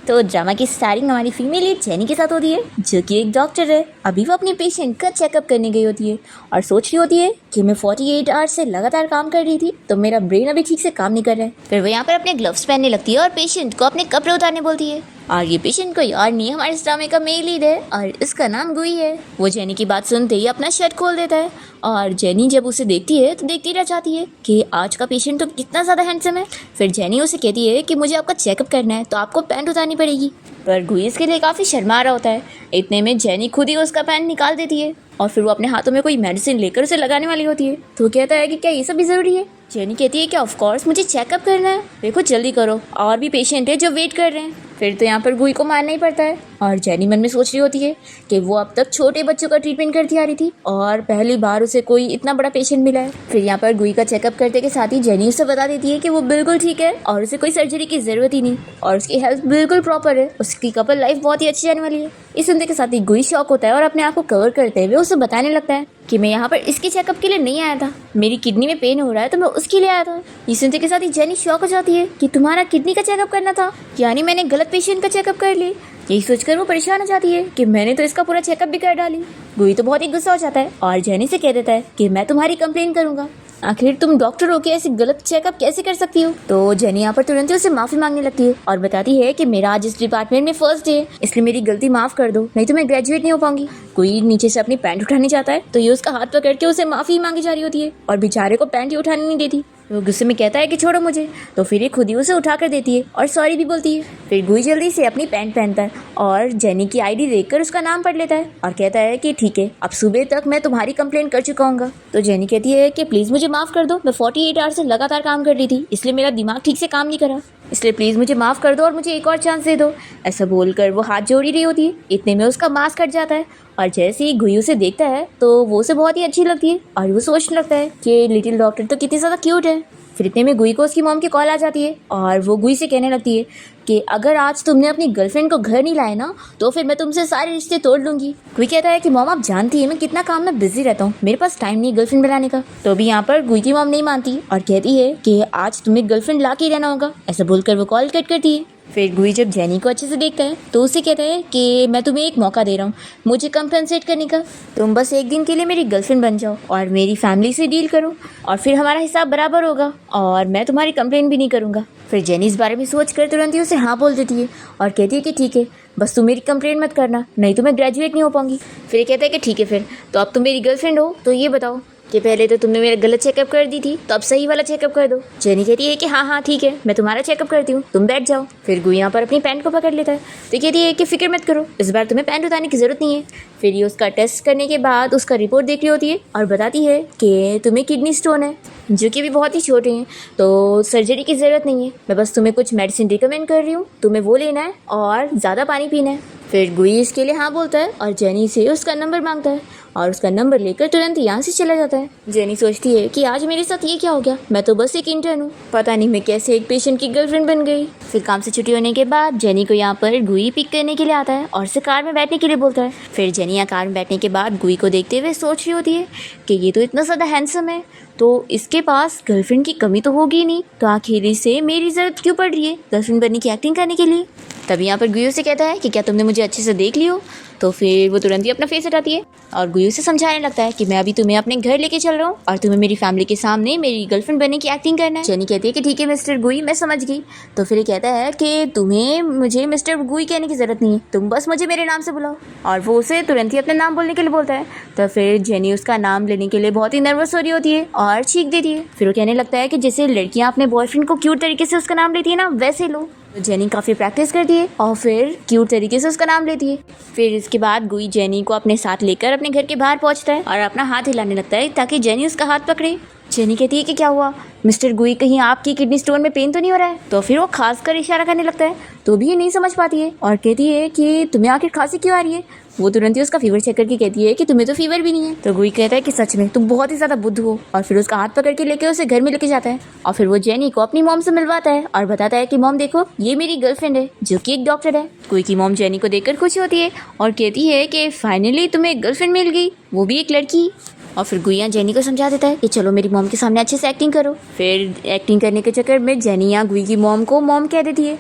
तो ड्रामा की स्टारिंग हमारी फीमेल लीड जेनी के साथ होती है, जो कि एक डॉक्टर है। अभी वो अपने पेशेंट का चेकअप करने गई होती है और सोच रही होती है कि मैं 48 आवर्स से लगातार काम कर रही थी, तो मेरा ब्रेन अभी ठीक से काम नहीं कर रहा है। फिर वो यहाँ पर अपने ग्लव्स पहनने लगती है और पेशेंट को अपने कपड़े उतारने बोलती है। और ये पेशेंट कोई और नहीं, हमारे इस ड्रामे का मेल लीड है और इसका नाम गुई है। वो जेनी की बात सुनते ही अपना शर्ट खोल देता है और जेनी जब उसे देखती है तो देखती रह जाती है कि आज का पेशेंट तो कितना ज़्यादा हैंडसम है। फिर जेनी उसे कहती है कि मुझे आपका चेकअप करना है तो आपको पैंट उतारनी पड़ेगी, पर गुई इसके लिए काफ़ी शर्मा रहा होता है। इतने में जेनी खुद ही उसका पैंट निकाल देती है और फिर वो अपने हाथों में कोई मेडिसिन लेकर उसे लगाने वाली होती है। तो वो कहता है कि क्या ये सब भी ज़रूरी है? जेनी कहती है कि ऑफ कोर्स मुझे चेकअप करना है, देखो जल्दी करो, और भी पेशेंट है जो वेट कर रहे हैं। फिर तो यहाँ पर गुई को मारना ही पड़ता है और जेनी मन में सोच रही होती है कि वो अब तक छोटे बच्चों का ट्रीटमेंट करती आ रही थी और पहली बार उसे कोई इतना बड़ा पेशेंट मिला है। फिर यहाँ पर गुई का चेकअप करते के साथ ही जेनी उसे बता देती है कि वो बिल्कुल ठीक है और उसे कोई सर्जरी की ज़रूरत ही नहीं और उसकी हेल्थ बिल्कुल प्रॉपर है, उसकी कपल लाइफ बहुत ही अच्छी जाने वाली है। इस सुनते के साथ ही गुई शॉक होता है और अपने आप को कवर करते हुए उसे बताने लगता है कि मैं यहाँ पर इसके चेकअप के लिए नहीं आया था, मेरी किडनी में पेन हो रहा है तो मैं उसके लिए आया था। ये सुनते के साथ ही जेनी शॉक हो जाती है कि तुम्हारा किडनी का चेकअप करना था, यानी मैंने गलत पेशेंट का चेकअप कर लिया। यही सोचकर वो परेशान हो जाती है कि मैंने तो इसका पूरा चेकअप भी कर डाली। गुई तो बहुत ही गुस्सा हो जाता है और जेनी से कह देता है कि मैं तुम्हारी कंप्लेन करूंगा, आखिर तुम डॉक्टर होके ऐसे गलत चेकअप कैसे कर सकती हो। तो जेनी यहाँ पर तुरंत ही उसे माफी मांगने लगती है और बताती है कि मेरा आज इस डिपार्टमेंट में फर्स्ट डे है, इसलिए मेरी गलती माफ कर दो, नहीं तो मैं ग्रेजुएट नहीं हो पाऊंगी। कोई नीचे से अपनी पैंट उठाने जाता है तो ये उसका हाथ पकड़ के उसे माफी मांगी जा रही होती है और बेचारे को पैंट ही उठाने नहीं देती। वो गुस्से में कहता है कि छोड़ो मुझे, तो फिर ये खुद ही उसे उठा कर देती है और सॉरी भी बोलती है। फिर गुई जल्दी से अपनी पैंट पहनता है और जेनी की आईडी देखकर उसका नाम पढ़ लेता है और कहता है कि ठीक है, अब सुबह तक मैं तुम्हारी कंप्लेंट कर चुका हूँ। तो जेनी कहती है कि प्लीज़ मुझे माफ़ कर दो, मैं 48 आवर्स से लगातार काम कर रही थी, इसलिए मेरा दिमाग ठीक से काम नहीं करा, इसलिए प्लीज़ मुझे माफ़ कर दो और मुझे एक और चांस दे दो। ऐसा बोलकर वो हाथ जोड़ ही रही होती है, इतने में उसका मास्क हट जाता है और जैसे ही गुई उसे देखता है तो वो उसे बहुत ही अच्छी लगती है और वो सोचने लगता है कि लिटिल डॉक्टर तो कितनी ज़्यादा क्यूट है। फिर इतने में गुई को उसकी मॉम की कॉल आ जाती है और वो गुई से कहने लगती है कि अगर आज तुमने अपनी गर्लफ्रेंड को घर नहीं लाया ना तो फिर मैं तुमसे सारे रिश्ते तोड़ लूंगी। गुई कहता है कि मॉम आप जानती है मैं कितना काम में बिजी रहता हूँ, मेरे पास टाइम नहीं गर्लफ्रेंड बनाने का। तो भी यहाँ पर गुई की मॉम नहीं मानती और कहती है कि आज तुम्हें गर्लफ्रेंड ला के ही रहना होगा। ऐसा बोलकर वो कॉल कट करती है। फिर गुई जब जेनी को अच्छे से देखता है तो उसे कहता है कि मैं तुम्हें एक मौका दे रहा हूँ मुझे कंपनसेट करने का, तुम बस एक दिन के लिए मेरी गर्लफ्रेंड बन जाओ और मेरी फैमिली से डील करो और फिर हमारा हिसाब बराबर होगा और मैं तुम्हारी कंप्लेन भी नहीं करूँगा। फिर जेनी इस बारे में सोच कर तुरंत ही उसे हाँ बोल देती है और कहती है कि ठीक है, बस तुम मेरी कंप्लेन मत करना, नहीं तो मैं ग्रेजुएट नहीं हो पाऊंगी। फिर कहता है कि ठीक है, फिर तो अब तुम मेरी गर्लफ्रेंड हो तो ये बताओ कि पहले तो तुमने मेरा गलत चेकअप कर दी थी तो अब सही वाला चेकअप कर दो। जेनी कहती है कि हाँ हाँ ठीक है, मैं तुम्हारा चेकअप करती हूँ, तुम बैठ जाओ। फिर गुई यहाँ पर अपनी पैंट को पकड़ लेता है तो कहती है कि फिक्र मत करो, इस बार तुम्हें पैंट उतारने की जरूरत नहीं है। फिर ये उसका टेस्ट करने के बाद उसका रिपोर्ट देख रही होती है और बताती है कि तुम्हें किडनी स्टोन है, जो कि भी बहुत ही छोटे हैं, तो सर्जरी की ज़रूरत नहीं है, मैं बस तुम्हें कुछ मेडिसिन रिकमेंड कर रही हूँ, तुम्हें वो लेना है और ज़्यादा पानी पीना है। फिर गुई इसके लिए हाँ बोलता है और जेनी से उसका नंबर मांगता है और उसका नंबर लेकर तुरंत यहाँ से चला जाता है। जेनी सोचती है कि आज मेरे साथ ये क्या हो गया, मैं तो बस एक इंटर्न हूँ, पता नहीं मैं कैसे एक पेशेंट की गर्लफ्रेंड बन गई। फिर काम से छुट्टी होने के बाद जेनी को यहाँ पर गुई पिक करने के लिए आता है और उसे कार में बैठने के लिए बोलता है। फिर जेनी यहाँ कार में बैठने के बाद गुई को देखते हुए सोच रही होती है कि ये तो इतना ज़्यादा हैंडसम है तो इसके पास गर्लफ्रेंड की कमी तो होगी नहीं, तो आखिर से मेरी ज़रूरत क्यों पड़ रही है गर्लफ्रेंड बनने की एक्टिंग करने के लिए। तभी यहाँ पर गुई से कहता है कि क्या तुमने मुझे अच्छे से देख लियो। तो फिर वो तुरंत ही अपना फेस हटाती है और गुई से समझाने लगता है कि मैं अभी तुम्हें अपने घर लेके चल रहा हूँ और तुम्हें मेरी फैमिली के सामने मेरी गर्लफ्रेंड बनने की एक्टिंग करना है। जेनी कहती है कि ठीक है मिस्टर गुई, मैं समझ गई। तो फिर ये कहता है कि तुम्हें मुझे मिस्टर गुई कहने की ज़रूरत नहीं है, तुम बस मुझे मेरे नाम से बुलाओ और वो उसे तुरंत ही अपना नाम बोलने के लिए बोलता है। तो फिर जेनी उसका नाम लेने के लिए बहुत ही नर्वस हो रही होती है और चीख देती है। फिर वो कहने लगता है कि जैसे लड़कियाँ अपने बॉयफ्रेंड को क्यूट तरीके से उसका नाम लेती है ना, वैसे लो। तो जेनी काफ़ी प्रैक्टिस करती है और फिर क्यूट तरीके से उसका नाम लेती है। फिर इसके बाद गुई जेनी को अपने साथ लेकर अपने घर के बाहर पहुंचता है और अपना हाथ हिलाने लगता है ताकि जेनी उसका हाथ पकड़े। जेनी कहती है कि क्या हुआ मिस्टर गुई, कहीं आपकी किडनी स्टोन में पेन तो नहीं हो रहा है। तो फिर वो खास कर इशारा करने लगता है तो भी ये नहीं समझ पाती है और कहती है कि तुम्हें आखिर खांसी क्यों आ रही है। वो तुरंत ही उसका फीवर चेक करके कहती है कि तुम्हें तो फीवर भी नहीं है। तो गुई कहता है कि सच में तुम बहुत ही ज़्यादा बुद्धू हो और फिर उसका हाथ पकड़ के लेके उसे घर में लेके जाता है और फिर वो जेनी को अपनी मॉम से मिलवाता है और बताता है कि मॉम देखो ये मेरी गर्लफ्रेंड है जो कि एक डॉक्टर है। गुई की मॉम जेनी को देखकर खुश होती है और कहती है कि फाइनली तुम्हें एक गर्लफ्रेंड मिल गई, वो भी एक लड़की। और फिर गुइया जेनी को समझा देता है कि चलो मेरी मॉम के सामने अच्छे से एक्टिंग करो। फिर एक्टिंग करने के चक्कर में जेनी या गुई की मॉम को मॉम कह देती है।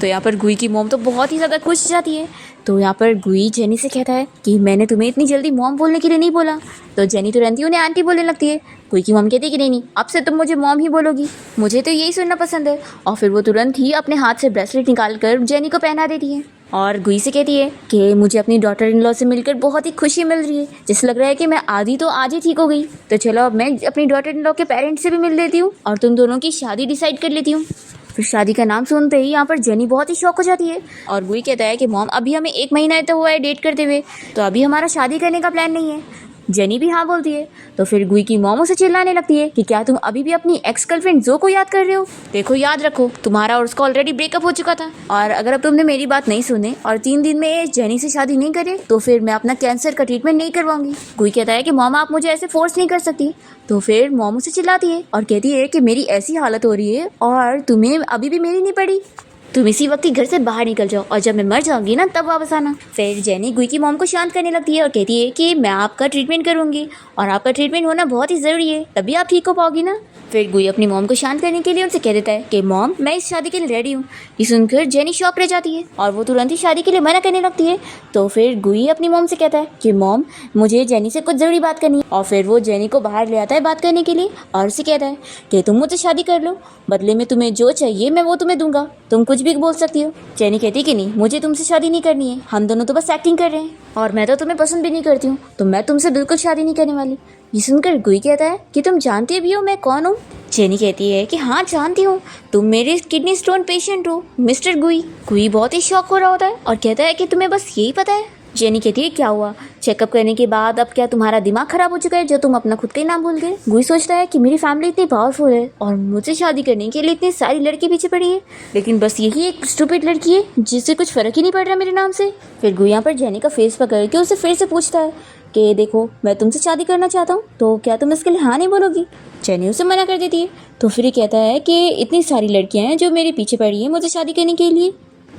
तो यहाँ पर गुई की मॉम तो बहुत ही ज़्यादा खुश जाती है। तो यहाँ पर गुई जेनी से कहता है कि मैंने तुम्हें इतनी जल्दी मॉम बोलने के लिए नहीं बोला। तो जेनी तुरंत ही उन्हें आंटी बोलने लगती है। गुई की मॉम कहती है कि नहीं, अब से तुम मुझे मॉम ही बोलोगी, मुझे तो यही सुनना पसंद है। और फिर वो तुरंत ही अपने हाथ से ब्रेसलेट निकाल कर जेनी को पहना देती है और गुई से कहती है कि मुझे अपनी डॉटर इन लॉ से मिलकर बहुत ही खुशी मिल रही है, जैसे लग रहा है कि मैं आधी तो आज ही ठीक हो गई। तो चलो अब मैं अपनी डॉटर इन लॉ के पेरेंट्स से भी मिल लेती हूँ और तुम दोनों की शादी डिसाइड कर लेती हूँ। फिर शादी का नाम सुनते ही यहाँ पर जेनी बहुत ही शॉक हो जाती है और गुई कहता है कि मॉम अभी हमें 1 महीना तो हुआ है डेट करते हुए, तो अभी हमारा शादी करने का प्लान नहीं है। जेनी भी हाँ बोलती है। तो फिर गुई की मॉम उसे चिल्लाने लगती है कि क्या तुम अभी भी अपनी एक्स गर्लफ्रेंड जो को याद कर रहे हो? देखो याद रखो, तुम्हारा और उसका ऑलरेडी ब्रेकअप हो चुका था, और अगर अब तुमने मेरी बात नहीं सुने और 3 दिन में जेनी से शादी नहीं करे तो फिर मैं अपना कैंसर का ट्रीटमेंट नहीं करवाऊंगी। गुई कहता है कि मॉम आप मुझे ऐसे फोर्स नहीं कर सकती। तो फिर मॉम उसे चिल्लाती है और कहती है कि मेरी ऐसी हालत हो रही है और तुम्हें अभी भी मेरी नहीं पड़ी, तुम इसी वक्त ही घर से बाहर निकल जाओ और जब मैं मर जाऊंगी ना तब वापस आना। फिर जेनी गुई की मॉम को शांत करने लगती है और कहती है कि मैं आपका ट्रीटमेंट करूंगी और आपका ट्रीटमेंट होना बहुत ही ज़रूरी है, तभी आप ठीक हो पाओगी ना। फिर गुई अपनी मॉम को शांत करने के लिए उनसे कह देता है कि मॉम मैं इस शादी के लिए रेडी हूँ। ये सुनकर जेनी शॉक रह जाती है और वो तुरंत ही शादी के लिए मना करने लगती है। तो फिर गुई अपनी मॉम से कहता है कि मॉम मुझे जेनी से कुछ ज़रूरी बात करनी है, और फिर वो जेनी को बाहर ले आता है बात करने के लिए और उसे कहता है कि तुम मुझसे शादी कर लो, बदले में तुम्हें जो चाहिए मैं वो तुम्हें दूंगा, तुम कुछ भी बोल सकती हो। जेनी कहती है कि नहीं, मुझे तुमसे शादी नहीं करनी है, हम दोनों तो बस एक्टिंग कर रहे हैं और मैं तो तुम्हें पसंद भी नहीं करती हूँ, तो मैं तुमसे बिल्कुल शादी नहीं करने वाली। ये सुनकर गुई कहता है कि तुम जानती भी हो मैं कौन हूँ? जेनी कहती है कि हाँ जानती हूँ, तुम मेरे किडनी स्टोन पेशेंट हो मिस्टर गुई। गुई बहुत ही शॉक हो रहा होता है और कहता है कि तुम्हें बस यही पता है। जेनी कहती है क्या हुआ, चेकअप करने के बाद अब क्या तुम्हारा दिमाग खराब हो चुका है जो तुम अपना खुद का ही नाम भूल गए? गुई सोचता है कि मेरी फैमिली इतनी पावरफुल है और मुझे शादी करने के लिए इतनी सारी लड़की पीछे पड़ी है, लेकिन बस यही एक स्टूपिड लड़की है जिससे कुछ फर्क ही नहीं पड़ रहा मेरे नाम से। फिर गुई यहाँ पर जेनी का फेस पकड़ के उसे फिर से पूछता है कि देखो मैं तुमसे शादी करना चाहता हूँ, तो क्या तुम इसके लिए हाँ नहीं बोलोगी? जेनी उसे मना कर देती है। तो फिर ये कहता है कि इतनी सारी लड़कियाँ हैं जो मेरे पीछे पड़ी हैं मुझे शादी करने के लिए,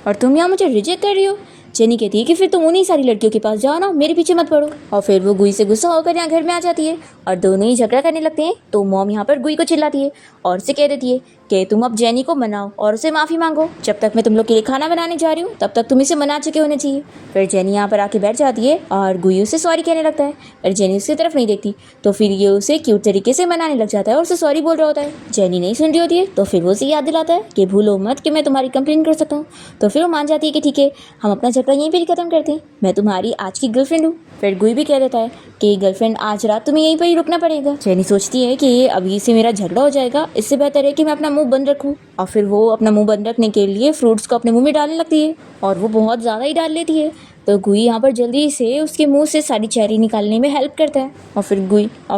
और तुम यहाँ मुझे रिजेक्ट कर रही हो। जेनी कहती है कि फिर तुम उन्हीं सारी लड़कियों के पास जाओ ना, मेरे पीछे मत पड़ो। और फिर वो गुई से गुस्सा होकर यहाँ घर में आ जाती है और दोनों ही झगड़ा करने लगते हैं। तो मॉम यहाँ पर गुई को चिल्लाती है और उसे कह देती है कि तुम अब जेनी को मनाओ और उसे माफ़ी मांगो, जब तक मैं तुम लोग के लिए खाना बनाने जा रही हूँ तब तक तुम इसे मना चुके होने चाहिए। फिर जेनी यहाँ पर आके बैठ जाती है और गुई उसे सॉरी कहने लगता है, और जेनी उसकी तरफ नहीं देखती। तो फिर ये उसे क्यूट तरीके से मनाने लग जाता है और उसे सॉरी बोल रहा होता है। जेनी नहीं सुन रही होती है, तो फिर वो उसे याद दिलाता है कि भूलो मत कि मैं तुम्हारी कंप्लेन कर सकता हूँ। तो फिर वो मान जाती है कि ठीक है, हम अपना झगड़ा यहीं पर ही खत्म करते हैं, मैं तुम्हारी आज की गर्लफ्रेंड हूँ। फिर गुई भी कह देता है कि गर्लफ्रेंड आज रात तुम्हें यहीं पर ही रुकना पड़ेगा। जेनी सोचती है कि अभी से मेरा झगड़ा हो जाएगा, इससे बेहतर है कि मैं अपना मुंह बंद रखूं। और फिर वो अपना मुंह बंद रखने के लिए फ्रूट्स को अपने मुंह में डालने लगती है और वो बहुत ज़्यादा ही डाल लेती है। तो गुई यहाँ पर जल्दी से उसके मुंह से सारी चेरी निकालने में हेल्प करता है और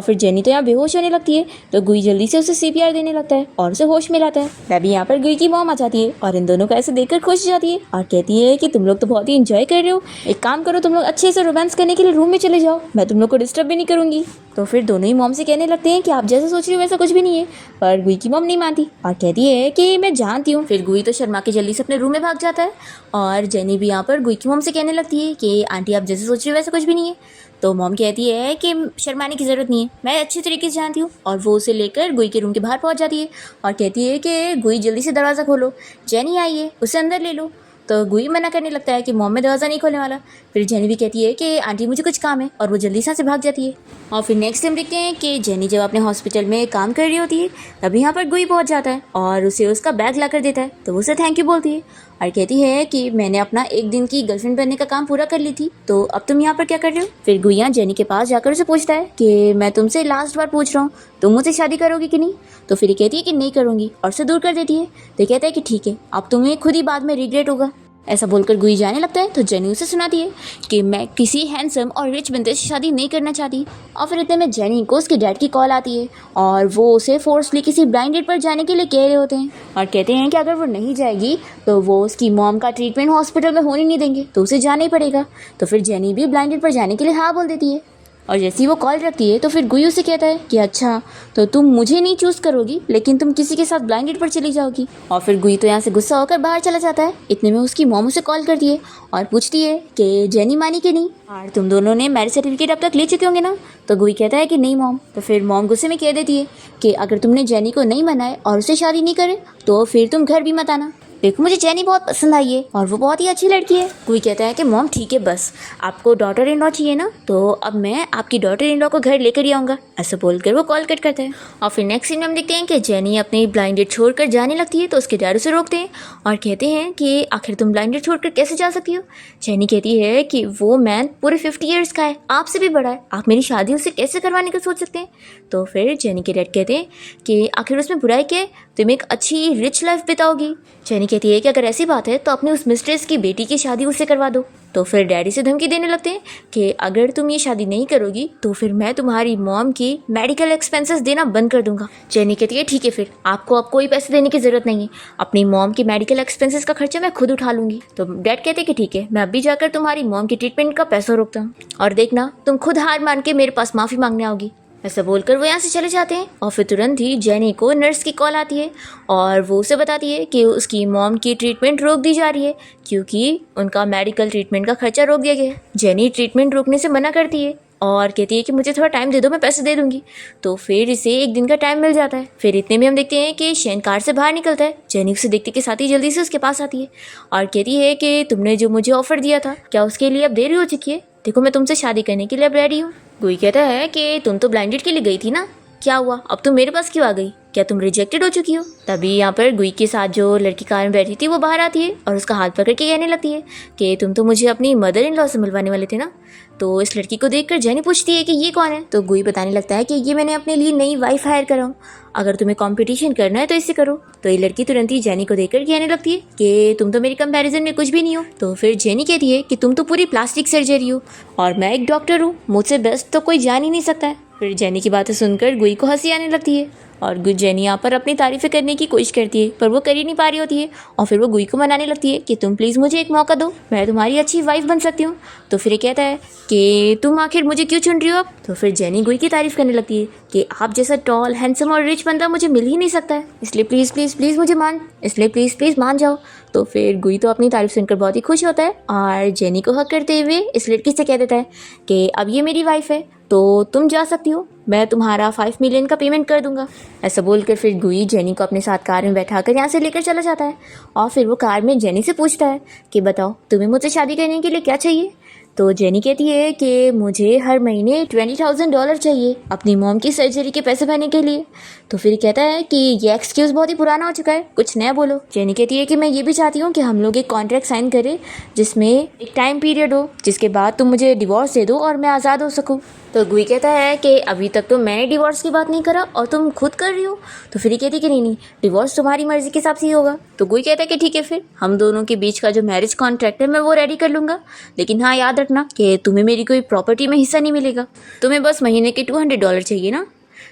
फिर जेनी तो यहाँ बेहोश होने लगती है। तो गुई जल्दी से उसे CPR देने लगता है और उसे होश में लाता है। तभी यहाँ पर गुई की मॉम आ जाती है और इन दोनों को ऐसे देखकर खुश हो जाती है और कहती है कि तुम लोग तो बहुत ही इंजॉय कर रहे हो, एक काम करो तुम लोग अच्छे से रोमांस करने के लिए रूम में चले जाओ, मैं तुम लोग को डिस्टर्ब भी नहीं करूँगी। तो फिर दोनों ही मॉम से कहने लगते हैं कि आप जैसा सोच रही हो वैसा कुछ भी नहीं है, पर गुई की मॉम नहीं मानती और कहती है कि मैं जानती हूँ। फिर गुई तो शर्मा के जल्दी से अपने रूम में भाग जाता है और जेनी भी यहाँ पर गुई की मॉम से कहने लगती है कि आंटी आप जैसे सोच रही हो वैसा कुछ भी नहीं है। तो मॉम कहती है कि शर्माने की ज़रूरत नहीं है, मैं अच्छी तरीके से जानती हूँ, और वो उसे लेकर गुई के रूम के बाहर पहुँच जाती है और कहती है कि गुई जल्दी से दरवाज़ा खोलो, जेनी आई है उसे अंदर ले लो। तो गुई मना करने लगता है कि मॉम मैं दरवाज़ा नहीं खोलने वाला। फिर जेनी भी कहती है कि आंटी मुझे कुछ काम है, और वो जल्दी से भाग जाती है। और फिर नेक्स्ट टाइम देखते हैं कि जेनी जब अपने हॉस्पिटल में काम कर रही होती है तभी यहाँ पर गुई पहुँच जाता है और उसे उसका बैग ला कर देता है। तो वो उसे थैंक यू बोलती है और कहती है कि मैंने अपना 1 दिन की गर्लफ्रेंड बनने का काम पूरा कर ली थी, तो अब तुम यहाँ पर क्या कर रहे हो? फिर गुई जेनी के पास जाकर उसे पूछता है कि मैं तुमसे लास्ट बार पूछ रहा हूँ, तुम मुझसे शादी करोगी कि नहीं? तो फिर ये कहती है कि नहीं करूँगी और उसे दूर कर देती है। तो कहता है कि ठीक है, अब तुम्हें खुद ही बाद में रिग्रेट होगा। ऐसा बोलकर गुई जाने लगता है। तो जेनी उसे सुनाती है कि मैं किसी हैंडसम और रिच बंदे से शादी नहीं करना चाहती। और फिर इतने में जेनी को उसके डैड की कॉल आती है और वो उसे फोर्सली किसी ब्लाइंड डेट पर जाने के लिए कह रहे होते हैं और कहते हैं कि अगर वो नहीं जाएगी तो वो उसकी मॉम का ट्रीटमेंट हॉस्पिटल में होने नहीं देंगे, तो उसे जाना ही पड़ेगा। तो फिर जेनी भी ब्लाइंड डेट पर जाने के लिए हाँ बोल देती है और जैसे ही वो कॉल रखती है तो फिर गुई उसे कहता है कि अच्छा तो तुम मुझे नहीं चूज़ करोगी, लेकिन तुम किसी के साथ ब्लाइंड डेट पर चली जाओगी। और फिर गुई तो यहाँ से गुस्सा होकर बाहर चला जाता है। इतने में उसकी मॉम उसे कॉल करती है और पूछती है कि जेनी मानी कि नहीं, और तुम दोनों ने मैरिज सर्टिफिकेट अब तक ले चुके होंगे ना? तो गुई कहता है कि नहीं मॉम। तो फिर मॉम गुस्से में कह देती है कि अगर तुमने जेनी को नहीं मनाए और उससे शादी नहीं करे तो फिर तुम घर भी मत आना। देखो मुझे जेनी बहुत पसंद आई है और वो बहुत ही अच्छी लड़की है। गुई कहता है कि मॉम ठीक है, बस आपको डॉटर इन लॉ चाहिए ना, तो अब मैं आपकी डॉटर इन लॉ को घर लेकर ही आऊँगा। ऐसा बोलकर वो कॉल कट करता है। और फिर नेक्स्ट सीन में हम देखते हैं कि जेनी अपनी ब्लाइंड डेट छोड़कर जाने लगती है, तो उसके डैड उसे रोकते हैं और कहते हैं कि आखिर तुम ब्लाइंड डेट छोड़कर कैसे जा सकती हो। जेनी कहती है कि वो मैन पूरे 50 ईयर्स का है, आपसे भी बड़ा है, आप मेरी शादी उससे कैसे करवाने का सोच सकते हैं। तो फिर जेनी के डैड कहते हैं कि आखिर उसमें बुराई क्या है, तुम एक अच्छी रिच लाइफ बिताओगी। जेनी कहती है कि अगर ऐसी बात है तो अपनी उस मिस्ट्रेस की बेटी की शादी उससे करवा दो। तो फिर डैडी से धमकी देने लगते हैं कि अगर तुम ये शादी नहीं करोगी तो फिर मैं तुम्हारी मॉम की मेडिकल एक्सपेंसेस देना बंद कर दूंगा। जेनी कहती है ठीक है, फिर आपको अब कोई पैसे देने की जरूरत नहीं है, अपनी मॉम की मेडिकल एक्सपेंसेस का खर्चा मैं खुद उठा लूंगी। तो डैड कहते हैं कि ठीक है, मैं अभी जाकर तुम्हारी मॉम की ट्रीटमेंट का पैसा रोकता हूँ और देखना तुम खुद हार मान के मेरे पास माफ़ी मांगने आओगी। ऐसा बोलकर वो यहाँ से चले जाते हैं और फिर तुरंत ही जेनी को नर्स की कॉल आती है और वो उसे बताती है कि उसकी मॉम की ट्रीटमेंट रोक दी जा रही है क्योंकि उनका मेडिकल ट्रीटमेंट का खर्चा रोक दिया गया है। जेनी ट्रीटमेंट रोकने से मना करती है और कहती है कि मुझे थोड़ा टाइम दे दो, मैं पैसे दे दूंगी। तो फिर इसे एक दिन का टाइम मिल जाता है। फिर इतने में हम देखते हैं कि शेन कार से बाहर निकलता है। जेनी उसे देखते के साथ ही जल्दी से उसके पास आती है और कहती है कि तुमने जो मुझे ऑफर दिया था, क्या उसके लिए अब देरी हो चुकी है? देखो मैं तुमसे शादी करने के लिए अब रेडी हूँ। गुई कहता है कि तुम तो ब्लाइंडेड के लिए गई थी ना, क्या हुआ, अब तुम मेरे पास क्यों आ गई? क्या तुम रिजेक्टेड हो चुकी हो? तभी यहाँ पर गुई के साथ जो लड़की कार में बैठी थी वो बाहर आती है और उसका हाथ पकड़ के कहने लगती है कि तुम तो मुझे अपनी मदर इन लॉ से मिलवाने वाले थे ना। तो इस लड़की को देखकर जेनी पूछती है कि ये कौन है। तो गुई बताने लगता है कि ये मैंने अपने लिए नई वाइफ हायर करा हूँ, अगर तुम्हें कंपटीशन करना है तो इससे करो। तो ये लड़की तुरंत ही जेनी को देखकर कहने लगती है कि तुम तो मेरी कंपैरिजन में कुछ भी नहीं हो। तो फिर जेनी कहती है कि तुम तो पूरी प्लास्टिक सर्जरी हो और मैं एक डॉक्टर हूँ, मुझसे बेस्ट तो कोई जान ही नहीं सकता है। फिर जेनी की बातें सुनकर गुई को हंसी आने लगती है और जेनी यहाँ पर अपनी तारीफ़ें करने की कोशिश करती है पर वो कर ही नहीं पा रही होती है और फिर वो गुई को मनाने लगती है कि तुम प्लीज़ मुझे एक मौका दो, मैं तुम्हारी अच्छी वाइफ बन सकती हूँ। तो फिर ये कहता है कि तुम आखिर मुझे क्यों चुन रही हो अब। तो फिर जेनी गुई की तारीफ़ करने लगती है कि आप जैसा टॉल हैंडसम और रिच बंदा मुझे मिल ही नहीं सकता है, इसलिए प्लीज़ प्लीज़ प्लीज़ मुझे प्लीज़ मान जाओ। तो फिर गुई तो अपनी तारीफ सुनकर बहुत ही खुश होता है और जेनी को हक करते हुए इस लड़की से कह देता है कि अब ये मेरी वाइफ है तो तुम जा सकती हो, मैं तुम्हारा 5 मिलियन का पेमेंट कर दूंगा। ऐसा बोलकर फिर गुई जेनी को अपने साथ कार में बैठाकर यहाँ से लेकर चला जाता है और फिर वो कार में जेनी से पूछता है कि बताओ तुम्हें मुझसे शादी करने के लिए क्या चाहिए। तो जेनी कहती है कि मुझे हर महीने $20,000 चाहिए अपनी मॉम की सर्जरी के पैसे भरने के लिए। तो फिर कहता है कि ये एक्सक्यूज़ बहुत ही पुराना हो चुका है, कुछ नया बोलो। जेनी कहती है कि मैं ये भी चाहती हूँ कि हम लोग एक कॉन्ट्रैक्ट साइन करें जिसमें एक टाइम पीरियड हो जिसके बाद तुम मुझे डिवोर्स दे दो और मैं आज़ाद हो सकूँ। तो गुई कहता है कि अभी तक तो मैंने डिवोर्स की बात नहीं करा और तुम खुद कर रही हो। तो फिर ये कहती है कि नहीं डिवोर्स तुम्हारी मर्जी के हिसाब से ही होगा। तो गुई कहता है कि ठीक है, फिर हम दोनों के बीच का जो मैरिज कॉन्ट्रैक्ट है मैं वो रेडी कर लूँगा, लेकिन हाँ याद रखना कि तुम्हें मेरी कोई प्रॉपर्टी में हिस्सा नहीं मिलेगा, तुम्हें बस महीने के $200 चाहिए ना।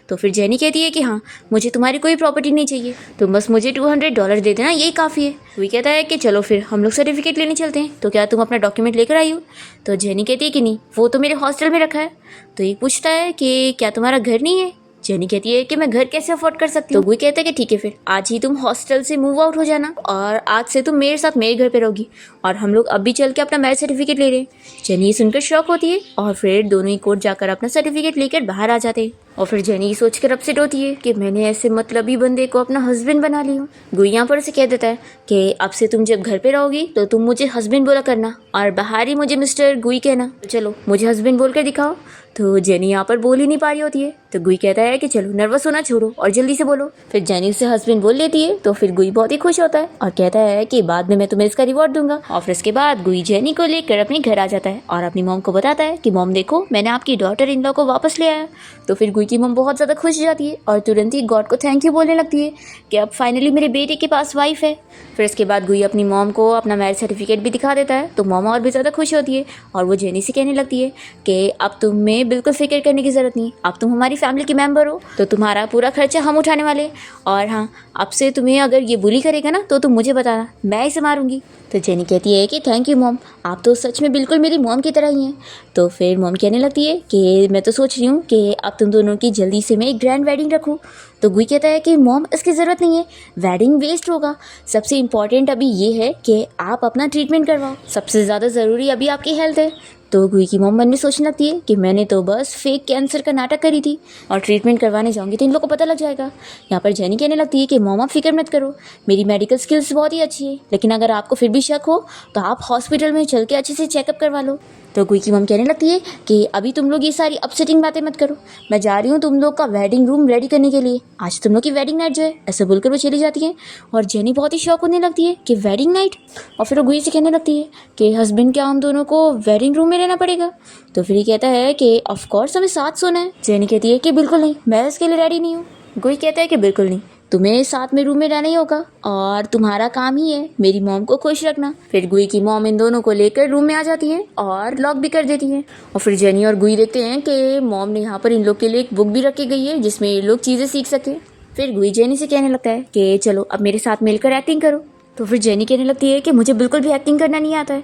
तो फिर जेनी कहती है कि हाँ मुझे तुम्हारी कोई प्रॉपर्टी नहीं चाहिए, तुम बस मुझे $200 दे देना, यही काफ़ी है। वो कहता है कि चलो फिर हम लोग सर्टिफिकेट लेने चलते हैं, तो क्या तुम अपना डॉक्यूमेंट लेकर आई हो। तो जेनी कहती है कि नहीं, वो तो मेरे हॉस्टल में रखा है। तो ये पूछता है कि क्या तुम्हारा घर नहीं है। जेनी कहती है कि मैं घर कैसे अफोर्ड कर सकती हूँ। तो वो कहता है कि ठीक है, फिर आज ही तुम हॉस्टल से मूव आउट हो जाना और आज से तुम मेरे साथ मेरे घर पे रहोगी और हम लोग अभी चल के अपना मैरिज सर्टिफिकेट ले रहे हैं। जेनी सुनकर शॉक होती है और फिर दोनों ही कोर्ट जाकर अपना सर्टिफिकेट लेकर बाहर आ जाते हैं और फिर जेनी सोचकर अपसेट होती है कि मैंने ऐसे मतलबी बंदे को अपना हस्बैंड बना ली हूँ। गुई यहाँ पर उसे कह देता है कि अब से तुम जब घर पे रहोगी तो तुम मुझे हस्बैंड बोला करना और बाहर ही मुझे मिस्टर गुई कहना। चलो मुझे हस्बैंड बोल कर दिखाओ। तो जेनी यहाँ पर बोल ही नहीं पा रही होती है। तो गुई कहता है कि चलो नर्वस होना छोड़ो और जल्दी से बोलो। फिर जेनी उसे हस्बैंड बोल लेती है। तो फिर गुई बहुत ही खुश होता है और कहता है कि बाद में मैं तुम्हें इसका रिवॉर्ड दूंगा। और फिर इसके बाद गुई जेनी को लेकर अपने घर आ जाता है और अपनी मॉम को बताता है कि मॉम देखो मैंने आपकी डॉटर इन लॉ को वापस ले आया। तो फिर गुई की मॉम बहुत ज़्यादा खुश हो जाती है और तुरंत ही गॉड को थैंक यू बोलने लगती है कि अब फाइनली मेरे बेटे के पास वाइफ है। फिर इसके बाद गुई अपनी मॉम को अपना मैरिज सर्टिफिकेट भी दिखा देता है। तो मॉम और भी ज़्यादा खुश होती है और वो जेनी से कहने लगती है कि अब तुम्हें बिल्कुल फिक्र करने की ज़रूरत नहीं, अब तुम हमारी फैमिली के मेंबर हो तो तुम्हारा पूरा खर्चा हम उठाने वाले। और हाँ, अब से तुम्हें अगर ये बुली करेगा ना तो तुम मुझे बताना, मैं इसे मारूंगी। तो जेनी कहती है कि थैंक यू मॉम, आप तो सच में बिल्कुल मेरी मॉम की तरह ही हैं। तो फिर मॉम कहने लगती है कि मैं तो सोच रही हूँ कि अब तुम दोनों की जल्दी से मैं एक ग्रैंड वेडिंग रखूँ तो गुई कहता है कि मॉम इसकी ज़रूरत नहीं है, वेडिंग वेस्ट होगा, सबसे इम्पॉर्टेंट अभी ये है कि आप अपना ट्रीटमेंट करवाओ, सबसे ज़्यादा ज़रूरी अभी आपकी हेल्थ है। तो गुई की मॉम मन में सोचने लगती है कि मैंने तो बस फेक कैंसर का नाटक करी थी और ट्रीटमेंट करवाने जाऊंगी तो इन लोगों को पता लग जाएगा। यहाँ पर जेनी कहने लगती है कि मॉम आप फिक्र मत करो, मेरी मेडिकल स्किल्स बहुत ही अच्छी है, लेकिन अगर आपको फिर भी शक हो तो आप हॉस्पिटल में चल के अच्छे से चेकअप करवा लो। तो गुई की मॉम कहने लगती है कि अभी तुम लोग ये सारी अपसेटिंग बातें मत करो, मैं जा रही हूँ तुम लोग का वेडिंग रूम रेडी करने के लिए, आज तुम लोग की वेडिंग नाइट जो है। ऐसे बोलकर वो चली जाती है और जेनी बहुत ही शौक होने लगती है कि वेडिंग नाइट, और फिर वो गुई से कहने लगती है कि हस्बैंड क्या हम दोनों को वेडिंग रूम में रहना पड़ेगा। तो फिर ये कहता है कि ऑफ कोर्स हमें साथ सोना है। जेनी कहती है कि बिल्कुल नहीं, मैं इसके लिए रेडी नहीं हूँ। गुई कहता है कि बिल्कुल नहीं, तुम्हें साथ में रूम में रहना ही होगा और तुम्हारा काम ही है मेरी मॉम को खुश रखना। फिर गुई की मॉम इन दोनों को लेकर रूम में आ जाती है और लॉक भी कर देती है। और फिर जेनी और गुई देखते हैं कि मॉम ने यहाँ पर इन लोग के लिए एक बुक भी रखी गई है जिसमें ये लोग चीज़ें सीख सके। फिर गुई जेनी से कहने लगता है कि चलो अब मेरे साथ मिलकर एक्टिंग करो। तो फिर जेनी कहने लगती है कि मुझे बिल्कुल भी एक्टिंग करना नहीं आता है।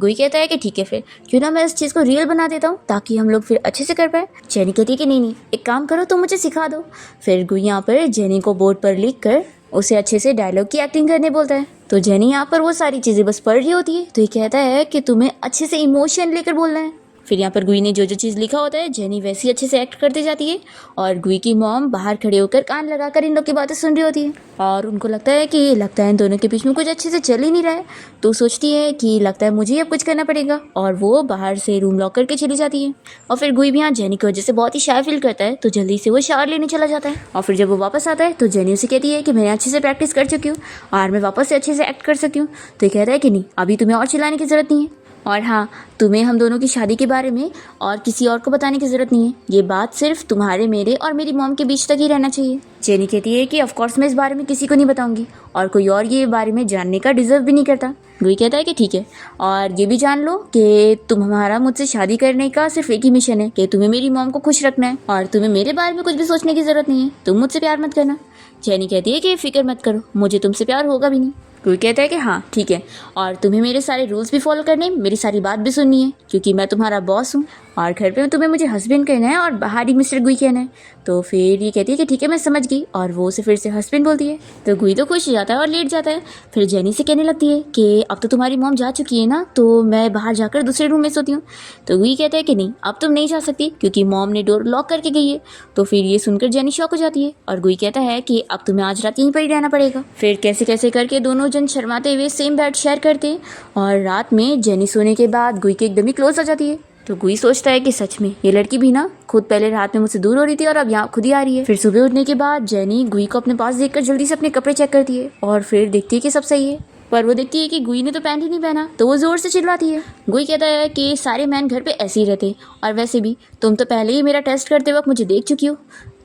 गुई कहता है कि ठीक है, फिर क्यों ना मैं इस चीज़ को रियल बना देता हूँ ताकि हम लोग फिर अच्छे से कर पाए। जेनी कहती है कि नहीं, एक काम करो, तुम मुझे सिखा दो। फिर गुई यहाँ पर जेनी को बोर्ड पर लिख कर उसे अच्छे से डायलॉग की एक्टिंग करने बोलता है। तो जेनी यहाँ पर वो सारी चीज़ें बस पढ़ रही होती है। तो ये कहता है कि तुम्हें अच्छे से इमोशन लेकर बोलना है। फिर यहाँ पर गुई ने जो जो चीज़ लिखा होता है जेनी वैसे ही अच्छे से एक्ट करते जाती है और गुई की मॉम बाहर खड़े होकर कान लगाकर इन लोग की बातें सुन रही होती है और उनको लगता है कि लगता है इन दोनों के बीच में कुछ अच्छे से चल ही नहीं रहा है। तो सोचती है कि लगता है मुझे अब कुछ करना पड़ेगा और वो बाहर से रूम लॉक करके चली जाती है। और फिर गुई भी यहाँ जेनी की वजह से बहुत ही शाय फील करता है तो जल्दी से वो शावर लेने चला जाता है। और फिर जब वो वापस आता है तो जेनी उसे कहती है कि मैंने अच्छे से प्रैक्टिस कर चुकी हूँ और मैं वापस से अच्छे से एक्ट कर सकती हूँ। तो ये कहता है कि नहीं, अभी तुम्हें और चिल्लाने की ज़रूरत नहीं है और हाँ, तुम्हें हम दोनों की शादी के बारे में और किसी और को बताने की ज़रूरत नहीं है, ये बात सिर्फ तुम्हारे मेरे और मेरी मॉम के बीच तक ही रहना चाहिए। जेनी कहती है कि ऑफ कोर्स मैं इस बारे में किसी को नहीं बताऊंगी और कोई और ये बारे में जानने का डिजर्व भी नहीं करता। गुई कहता है कि ठीक है, और ये भी जान लो कि तुम्हारा मुझसे शादी करने का सिर्फ एक ही मिशन है कि तुम्हें मेरी मॉम को खुश रखना है और तुम्हें मेरे बारे में कुछ भी सोचने की ज़रूरत नहीं है, तुम मुझसे प्यार मत करना। जेनी कहती है कि फिक्र मत करो, मुझे तुमसे प्यार होगा भी नहीं। गुई कहता है कि हाँ ठीक है, और तुम्हें मेरे सारे रूल्स भी फॉलो करने, मेरी सारी बात भी सुननी है क्योंकि मैं तुम्हारा बॉस हूँ और घर पे तुम्हें मुझे हस्बैंड कहना है और बाहरी मिस्टर गुई कहना है। तो फिर ये कहती है कि ठीक है मैं समझ गई और वो उसे फिर से हस्बैंड बोलती है। तो गुई तो खुश हो जाता है और लेट जाता है। फिर जेनी से कहने लगती है कि अब तो तुम्हारी मॉम जा चुकी है ना, तो मैं बाहर जाकर दूसरे रूम में सोती हूँ। तो गुई कहता है कि नहीं, अब तुम नहीं जा सकती क्योंकि मॉम ने डोर लॉक करके गई है। तो फिर ये सुनकर जेनी शॉक हो जाती है और गुई कहता है कि अब तुम्हें आज रात यहीं पर ही रहना पड़ेगा। फिर कैसे कैसे करके दोनों जन शर्माते हुए सेम बेड शेयर करते हैं और रात में जेनी सोने के बाद गुई के एकदम ही क्लोज हो जाती है। तो गुई सोचता है कि सच में ये लड़की भी ना खुद पहले रात में मुझसे दूर हो रही थी और अब यहाँ खुद ही आ रही है। फिर सुबह उठने के बाद जेनी गुई को अपने पास देखकर जल्दी से अपने कपड़े चेक करती है और फिर देखती है कि सब सही है, पर वो देखती है कि गुई ने तो पैंट ही नहीं पहना। तो वो जोर से चिल्लाती है। गुई कहता है कि सारे मैन घर पे ऐसे ही रहते और वैसे भी तुम तो पहले ही मेरा टेस्ट करते वक्त मुझे देख चुकी हो।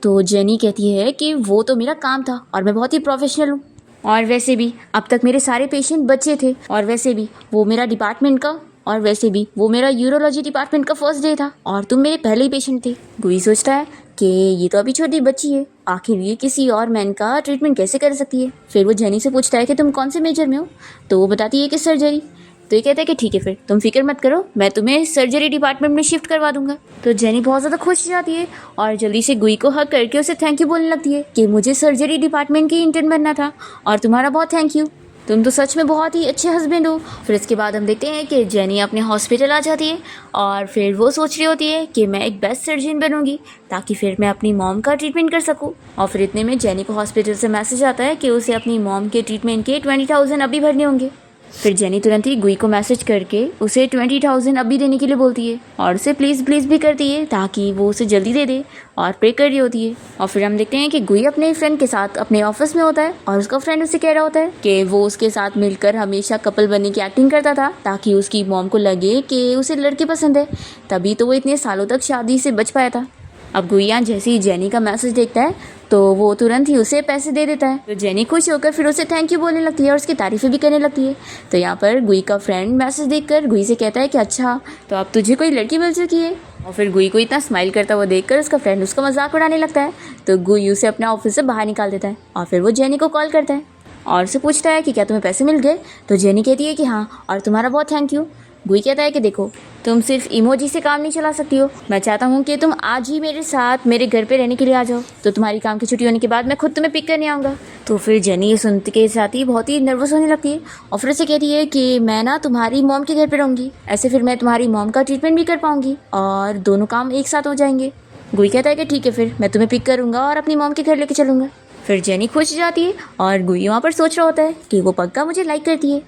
तो जेनी कहती है कि वो तो मेरा काम था और मैं बहुत ही प्रोफेशनल हूँ और वैसे भी अब तक मेरे सारे पेशेंट बच्चे थे और वैसे भी वो मेरा डिपार्टमेंट का और वैसे भी वो मेरा यूरोलॉजी डिपार्टमेंट का फर्स्ट डे था और तुम मेरे पहले ही पेशेंट थे। गुई सोचता है कि ये तो अभी छोटी बच्ची है, आखिर ये किसी और मैन का ट्रीटमेंट कैसे कर सकती है। फिर वो जेनी से पूछता है कि तुम कौन से मेजर में हो। तो वो बताती है कि सर्जरी। तो ये कहता है कि ठीक है, फिर तुम फिक्र मत करो, मैं तुम्हें सर्जरी डिपार्टमेंट में शिफ्ट करवा दूंगा। तो जेनी बहुत ज़्यादा खुश हो जाती है और जल्दी से गुई को हक करके उसे थैंक यू बोलने लगती है कि मुझे सर्जरी डिपार्टमेंट की इंटर्न बनना था और तुम्हारा बहुत थैंक यू, तुम तो सच में बहुत ही अच्छे हस्बैंड हो। फिर इसके बाद हम देखते हैं कि जेनी अपने हॉस्पिटल आ जाती है और फिर वो सोच रही होती है कि मैं एक बेस्ट सर्जन बनूंगी ताकि फिर मैं अपनी मॉम का ट्रीटमेंट कर सकूं। और फिर इतने में जेनी को हॉस्पिटल से मैसेज आता है कि उसे अपनी मॉम के ट्रीटमेंट के 20,000 अभी भरने होंगे। फिर जेनी तुरंत ही गुई को मैसेज करके उसे 20,000 अभी देने के लिए बोलती है और उसे प्लीज़ भी करती है ताकि वो उसे जल्दी दे दे और पे कर रही होती है। और फिर हम देखते हैं कि गुई अपने फ्रेंड के साथ अपने ऑफिस में होता है और उसका फ्रेंड उसे कह रहा होता है कि वो उसके साथ मिलकर हमेशा कपल बनने की एक्टिंग करता था ताकि उसकी मॉम को लगे कि उसे लड़के पसंद है, तभी तो वो इतने सालों तक शादी से बच पाया था। अब गुइया जैसे ही जेनी का मैसेज देखता है तो वो तुरंत ही उसे पैसे दे देता है। तो जेनी खुश होकर फिर उसे थैंक यू बोलने लगती है और उसकी तारीफें भी करने लगती है। तो यहाँ पर गुई का फ्रेंड मैसेज देखकर गुई से कहता है कि अच्छा, तो अब तुझे कोई लड़की मिल चुकी है। और फिर गुई को इतना स्माइल करता हुआ देखकर उसका फ्रेंड उसका मजाक उड़ाने लगता है। तो गुई उसे अपने ऑफिस से बाहर निकाल देता है और फिर वो जेनी को कॉल करता है और उसे पूछता है कि क्या तुम्हें पैसे मिल गए। तो जेनी कहती है कि हाँ और तुम्हारा बहुत थैंक यू। गुई कहता है कि देखो, तुम सिर्फ इमोजी से काम नहीं चला सकती हो। मैं चाहता हूँ कि तुम आज ही मेरे साथ मेरे घर पे रहने के लिए आ जाओ, तो तुम्हारी काम की छुट्टी होने के बाद मैं खुद तुम्हें पिक करने आऊँगा। तो फिर जेनी ये सुनते के साथ ही बहुत ही नर्वस होने लगती है और फिर से कहती है कि मैं ना तुम्हारी मॉम के घर पे रहूँगी, ऐसे फिर मैं तुम्हारी मॉम का ट्रीटमेंट भी कर पाऊँगी और दोनों काम एक साथ हो जाएंगे। गुई कहता है कि ठीक है, फिर मैं तुम्हें पिक करूँगा और अपनी मॉम के घर लेके चलूँगा। फिर जेनी खुश हो जाती है और गुई वहाँ पर सोच रहा होता है कि वो पक्का मुझे लाइक करती है।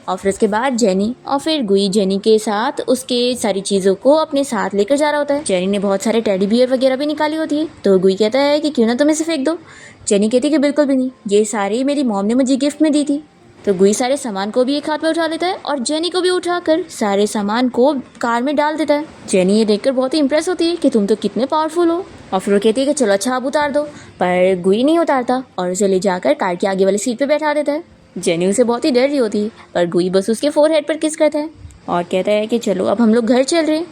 और फिर उसके बाद जेनी और फिर गुई जेनी के साथ उसके सारी चीज़ों को अपने साथ लेकर जा रहा होता है। जेनी ने बहुत सारे टेडी बियर वगैरह भी निकाली होती है, तो गुई कहता है कि क्यों ना तुम इसे फेंक दो। जेनी कहती है कि बिल्कुल भी नहीं, ये सारी मेरी मॉम ने मुझे गिफ्ट में दी थी। तो गुई सारे सामान को भी एक हाथ में उठा लेता है और जेनी को भी उठाकर सारे सामान को कार में डाल देता है। जेनी ये देखकर बहुत ही इंप्रेस होती है कि तुम तो कितने पावरफुल हो। और फिर वो कहती है कि चलो अच्छा आप उतार दो, पर गुई नहीं उतारता और उसे ले जाकर कार के आगे वाली सीट पे बैठा देता है। जेनी उसे बहुत ही डर रही होती है, पर गुई बस उसके फोरहेड पर किस करता है और कहता है कि चलो अब हम लोग घर चल रहे हैं।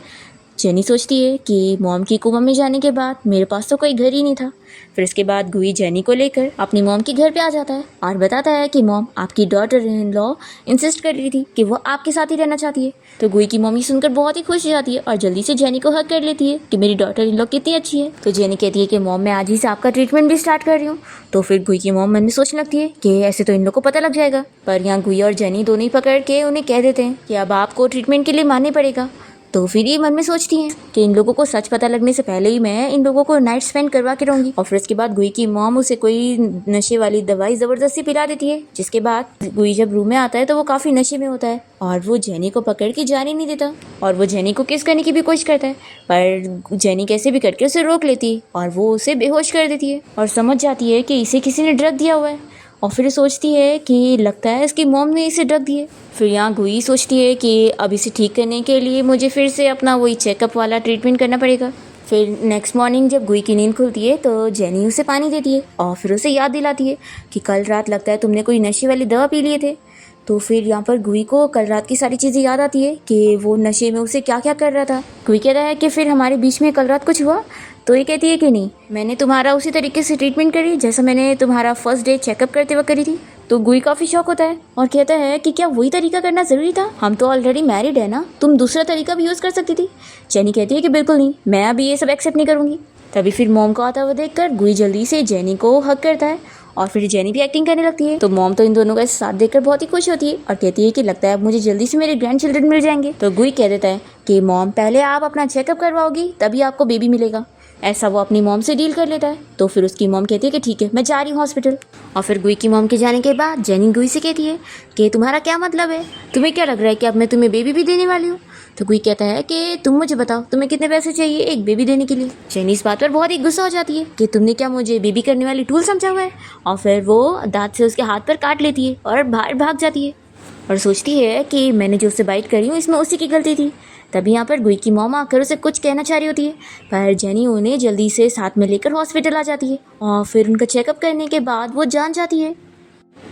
जेनी सोचती है कि मॉम की कोमा में जाने के बाद मेरे पास तो कोई घर ही नहीं था। फिर इसके बाद गुई जेनी को लेकर अपनी मॉम के घर पे आ जाता है और बताता है कि मॉम, आपकी डॉटर इन लॉ इंसिस्ट कर रही थी कि वो आपके साथ ही रहना चाहती है। तो गुई की मम्मी सुनकर बहुत ही खुश हो जाती है और जल्दी से जेनी को हक कर लेती है कि मेरी डॉटर इन लॉ कितनी अच्छी है। तो जेनी कहती है कि मॉम, मैं आज ही से आपका ट्रीटमेंट भी स्टार्ट कर रही हूँ। तो फिर गुई की मॉम मन में सोचने लगती है कि ऐसे तो इन लोग को पता लग जाएगा, पर यहाँ गुई और जेनी दोनों ही पकड़ के उन्हें कह देते हैं कि अब आपको ट्रीटमेंट के लिए मानना पड़ेगा। तो फिर ये मन में सोचती हैं कि इन लोगों को सच पता लगने से पहले ही मैं इन लोगों को नाइट स्पेंड करवा के रहूँगी। और फिर इसके बाद गुई की मॉम उसे कोई नशे वाली दवाई ज़बरदस्ती पिला देती है, जिसके बाद गुई जब रूम में आता है तो वो काफ़ी नशे में होता है और वो जेनी को पकड़ के जाने नहीं देता और वो जेनी को किस करने की भी कोशिश करता है, पर जेनी कैसे भी करके उसे रोक लेती है और वो उसे बेहोश कर देती है और समझ जाती है कि इसे किसी ने ड्रग दिया हुआ है। और फिर सोचती है कि लगता है इसकी मॉम ने इसे ड्रग दिए। फिर यहाँ गुई सोचती है कि अब इसे ठीक करने के लिए मुझे फिर से अपना वही चेकअप वाला ट्रीटमेंट करना पड़ेगा। फिर नेक्स्ट मॉर्निंग जब गुई की नींद खुलती है तो जेनी उसे पानी देती है और फिर उसे याद दिलाती है कि कल रात लगता है तुमने कोई नशे वाली दवा पी लिए थे। तो फिर यहाँ पर गुई को कल रात की सारी चीज़ें याद आती है कि वो नशे में उसे क्या क्या कर रहा था। गुई कह रहा है कि फिर हमारे बीच में कल रात कुछ हुआ। तो ये कहती है कि नहीं, मैंने तुम्हारा उसी तरीके से ट्रीटमेंट करी जैसा मैंने तुम्हारा फर्स्ट डे चेकअप करते वक्त करी थी। तो गुई काफ़ी शौक होता है और कहता है कि क्या वही तरीका करना ज़रूरी था, हम तो ऑलरेडी मैरिड है ना, तुम दूसरा तरीका भी यूज़ कर सकती थी। जेनी कहती है कि बिल्कुल नहीं, मैं अभी ये सब एक्सेप्ट नहीं करूँगी। तभी फिर मॉम को आता हुआ देखकर गुई जल्दी से जेनी को हक करता है और फिर जेनी भी एक्टिंग करने लगती है। तो मॉम तो इन दोनों का साथ देखकर बहुत ही खुश होती है और कहती है कि लगता है अब मुझे जल्दी से मेरे ग्रैंड चिल्ड्रन मिल जाएंगे। तो गुई कह देता है कि मॉम, पहले आप अपना चेकअप करवाओगी तभी आपको बेबी मिलेगा। ऐसा वो अपनी मॉम से डील कर लेता है। तो फिर उसकी मॉम कहती है कि ठीक है, मैं जा रही हूँ हॉस्पिटल। और फिर गुई की मॉम के जाने के बाद जेनी गुई से कहती है कि तुम्हारा क्या मतलब है, तुम्हें क्या लग रहा है कि अब मैं तुम्हें बेबी भी देने वाली हूँ। तो गुई कहता है कि तुम मुझे बताओ तुम्हें कितने पैसे चाहिए एक बेबी देने के लिए। जेनी इस बात पर बहुत ही गुस्सा हो जाती है कि तुमने क्या मुझे बेबी करने वाली टूल समझा हुआ है, और फिर वो दांत से उसके हाथ पर काट लेती है और बाहर भाग जाती है और सोचती है कि मैंने जो उससे बाइट करी हूँ इसमें उसी की गलती थी। तभी यहाँ पर गुई की मॉम आकर उसे कुछ कहना चाह रही होती है, पर जेनी उन्हें जल्दी से साथ में लेकर हॉस्पिटल आ जाती है और फिर उनका चेकअप करने के बाद वो जान जाती है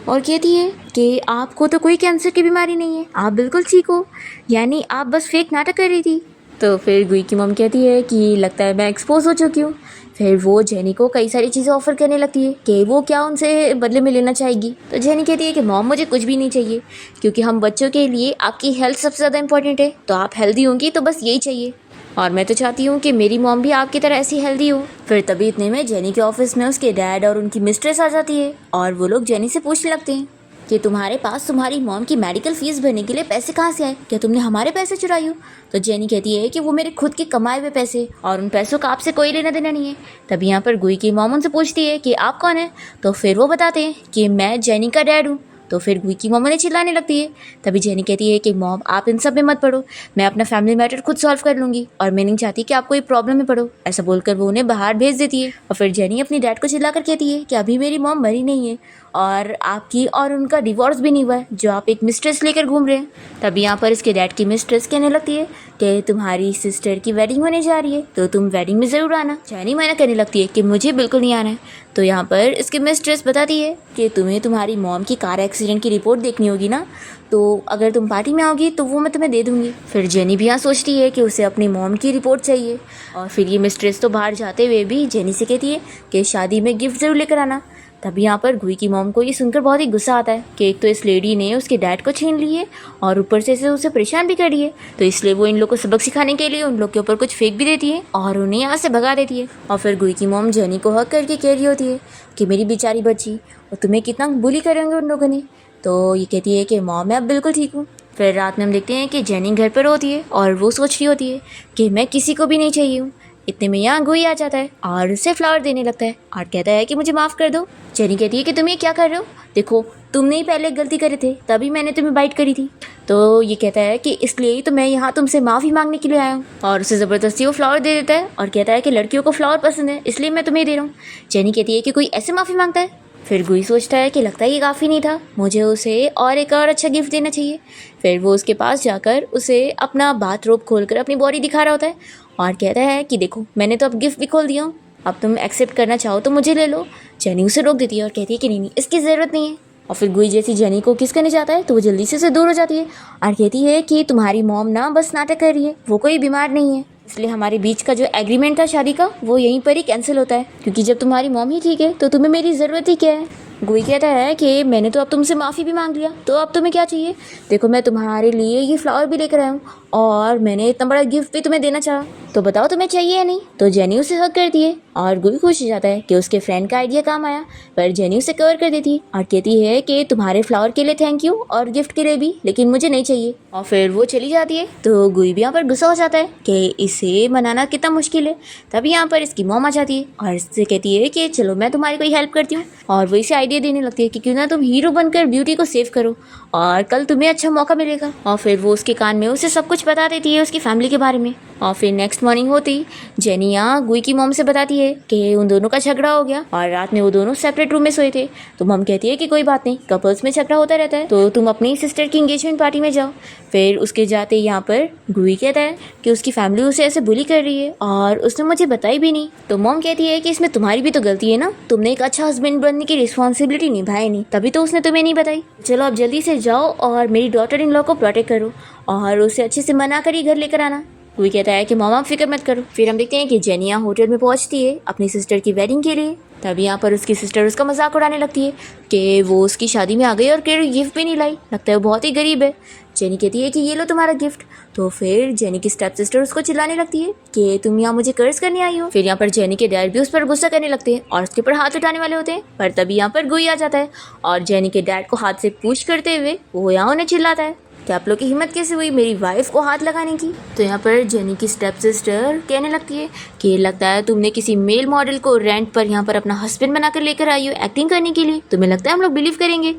और कहती है कि आपको तो कोई कैंसर की बीमारी नहीं है, आप बिल्कुल ठीक हो, यानी आप बस फेक नाटक कर रही थी। तो फिर गुई की मॉम कहती है कि लगता है मैं एक्सपोज हो चुकी हूँ। फिर वो जेनी को कई सारी चीज़ें ऑफर करने लगती है कि वो क्या उनसे बदले में लेना चाहेगी। तो जेनी कहती है कि मॉम, मुझे कुछ भी नहीं चाहिए, क्योंकि हम बच्चों के लिए आपकी हेल्थ सबसे ज़्यादा इंपॉर्टेंट है, तो आप हेल्दी होंगी तो बस यही चाहिए, और मैं तो चाहती हूँ कि मेरी मॉम भी आपकी तरह ऐसी हेल्दी हो। फिर तभी इतने में जेनी के ऑफिस में उसके डैड और उनकी मिस्ट्रेस आ जाती है और वो लोग जेनी से पूछने लगते हैं कि तुम्हारे पास तुम्हारी मॉम की मेडिकल फीस भरने के लिए पैसे कहाँ से आए, क्या तुमने हमारे पैसे चुराए हो। तो जेनी कहती है कि वो मेरे खुद के कमाए हुए पैसे और उन पैसों का आपसे कोई लेना देना नहीं है। तभी यहाँ पर गुई की मॉम उनसे पूछती है कि आप कौन है। तो फिर वो बताते हैं कि मैं जेनी का डैड हूँ। तो फिर गुई की मॉम उन्हें चिल्लाने लगती है। तभी जेनी कहती है कि मॉम, आप इन सब में मत पड़ो, मैं अपना फैमिली मैटर खुद सॉल्व कर लूँगी और मैं नहीं चाहती कि आप कोई प्रॉब्लम में पड़ो। ऐसा बोलकर वो उन्हें बाहर भेज देती है और फिर जेनी अपनी डैड को चिल्लाकर कहती है कि अभी मेरी मॉम मरी नहीं है और आपकी और उनका डिवोर्स भी नहीं हुआ है, जो आप एक मिस्ट्रेस लेकर घूम रहे हैं। तभी यहाँ पर इसके डैड की मिस्ट्रेस कहने लगती है कि तुम्हारी सिस्टर की वेडिंग होने जा रही है तो तुम वेडिंग में ज़रूर आना। जेनी मना करने लगती है कि मुझे बिल्कुल नहीं आना है। तो यहाँ पर इसकी मिस्ट्रेस बताती है कि तुम्हें तुम्हारी मॉम की कार एक्सीडेंट की रिपोर्ट देखनी होगी ना, तो अगर तुम पार्टी में आओगी तो वो मैं तुम्हें दे दूँगी। फिर जेनी भी यहाँ सोचती है कि उसे अपनी मॉम की रिपोर्ट चाहिए और फिर ये मिस्ट्रेस तो बाहर जाते हुए भी जेनी से कहती है कि शादी में गिफ्ट ज़रूर लेकर आना। तभी यहाँ पर गुई की मॉम को ये सुनकर बहुत ही गुस्सा आता है कि एक तो इस लेडी ने उसके डैड को छीन ली है और ऊपर से उसे परेशान भी कर रही है। तो इसलिए वो इन लोग को सबक सिखाने के लिए उन लोग के ऊपर कुछ फेंक भी देती है और उन्हें यहाँ से भगा देती है। और फिर गुई की मॉम जेनी को हक करके कह रही होती है कि मेरी बेचारी बच्ची, और तुम्हें कितना बुली करेंगे उन लोगों ने। तो ये कहती है कि मॉम मैं अब बिल्कुल ठीक हूँ। फिर रात में हम देखते हैं कि जेनी घर पर होती है और वो सोच रही होती है कि मैं किसी को भी नहीं चाहिए हूँ। इतने में यहाँ गुई आ जाता है और उसे फ्लावर देने लगता है और कहता है कि मुझे माफ़ कर दो। जेनी कहती है कि तुम ये क्या कर रहे हो, देखो तुमने ही पहले गलती करी थी, तभी मैंने तुम्हें बाइट करी थी। तो ये कहता है कि इसलिए ही तो मैं यहाँ तुमसे माफ़ी मांगने के लिए आया हूँ। और उसे ज़बरदस्ती वो फ्लावर दे देता है और कहता है कि लड़कियों को फ्लावर पसंद है, इसलिए मैं तुम्हें दे रहा हूँ। जेनी कहती है कि कोई ऐसे माफ़ी मांगता है। फिर गुई सोचता है कि लगता है ये काफ़ी नहीं था, मुझे उसे और एक और अच्छा गिफ्ट देना चाहिए। फिर वो उसके पास जाकर उसे अपना बाथरोब खोलकर अपनी बॉडी दिखा रहा होता है और कहता है कि देखो मैंने तो अब गिफ्ट भी खोल दिया हूँ, अब तुम एक्सेप्ट करना चाहो तो मुझे ले लो। जेनी उसे रोक देती है और कहती है कि नहीं इसकी ज़रूरत नहीं है। और फिर गुई जैसी जेनी को किस करने जाता है तो वो जल्दी से उसे दूर हो जाती है और कहती है कि तुम्हारी मॉम ना बस नाटक कर रही है, वो कोई बीमार नहीं है, इसलिए हमारे बीच का जो एग्रीमेंट था शादी का वो यहीं पर ही कैंसिल होता है, क्योंकि जब तुम्हारी मॉम ही ठीक है तो तुम्हें मेरी ज़रूरत ही क्या है। गुई कहता है कि मैंने तो अब तुमसे माफ़ी भी मांग लिया, तो अब तुम्हें क्या चाहिए। देखो मैं तुम्हारे लिए ये फ्लावर भी लेकर आया हूँ और मैंने इतना बड़ा गिफ्ट भी तुम्हें देना चाहा, तो बताओ तुम्हें चाहिए या नहीं। तो जेनी उसे हक करती है और गुई खुश हो जाता है कि उसके फ्रेंड का आइडिया काम आया। पर जेनी उसे कवर कर देती है और कहती है कि तुम्हारे फ्लावर के लिए थैंक यू और गिफ्ट के लिए भी, लेकिन मुझे नहीं चाहिए। और फिर वो चली जाती है। तो गुई भी यहाँ पर गुस्सा हो जाता है कि इसे मनाना कितना मुश्किल है। तभी यहाँ पर इसकी मॉम आ जाती है और इससे कहती है कि चलो मैं तुम्हारी कोई हेल्प करती हूँ। और वो इसे आइडिया देने लगती है कि क्यों ना तुम हीरो बनकर ब्यूटी को सेव करो और कल तुम्हें अच्छा मौका मिलेगा। और फिर वो उसके कान में उसे सब कुछ बता देती है उसकी फैमिली के बारे में। और फिर नेक्स्ट मॉर्निंग होती जेनी यहाँ गुई की मॉम से बताती है कि उन दोनों का झगड़ा हो गया और रात में वो दोनों सेपरेट रूम में सोए थे। तो मॉम कहती है कि कोई बात नहीं, कपल्स में झगड़ा होता रहता है, तो तुम अपनी सिस्टर की एंगेजमेंट पार्टी में जाओ। फिर उसके जाते यहाँ पर गुई कहता है कि उसकी फैमिली उसे ऐसे बुली कर रही है और उसने मुझे बताई भी नहीं। तो मॉम कहती है कि इसमें तुम्हारी भी तो गलती है ना, तुमने एक अच्छा हस्बैंड बनने की रिस्पॉन्सिबिलिटी निभाई नहीं, तभी तो उसने तुम्हें नहीं बताई। चलो अब जल्दी से जाओ और मेरी डॉटर इन लॉ को प्रोटेक्ट करो और उसे अच्छे से मना कर ही घर लेकर आना। गुई कहता है कि मामा आप फिक्र मत करो। फिर हम देखते हैं कि जेनी यहाँ होटल में पहुँचती है अपनी सिस्टर की वेडिंग के लिए। तभी यहाँ पर उसकी सिस्टर उसका मजाक उड़ाने लगती है कि वो उसकी शादी में आ गई और कोई गिफ्ट भी नहीं लाई, लगता है वो बहुत ही गरीब है। जेनी कहती है कि ये लो तुम्हारा गिफ्ट। तो फिर जेनी की स्टेप सिस्टर उसको चिल्लाने लगती है कि तुम यहाँ मुझे कर्ज करने आई हो। फिर यहाँ पर जेनी के डैड भी उस पर गुस्सा करने लगते हैं और उसके ऊपर हाथ उठाने वाले होते हैं। पर तभी यहाँ पर गुई आ जाता है और जेनी के डैड को हाथ से पूछ करते हुए वो यहाँ उन्हें चिल्लाता है कि आप लोग की हिम्मत कैसे हुई मेरी वाइफ को हाथ लगाने की। तो यहाँ पर जेनी की स्टेप सिस्टर कहने लगती है कि लगता है तुमने किसी मेल मॉडल को रेंट पर यहाँ पर अपना हस्बैंड बनाकर लेकर आई हो एक्टिंग करने के लिए, तुम्हें लगता है हम लोग बिलीव करेंगे।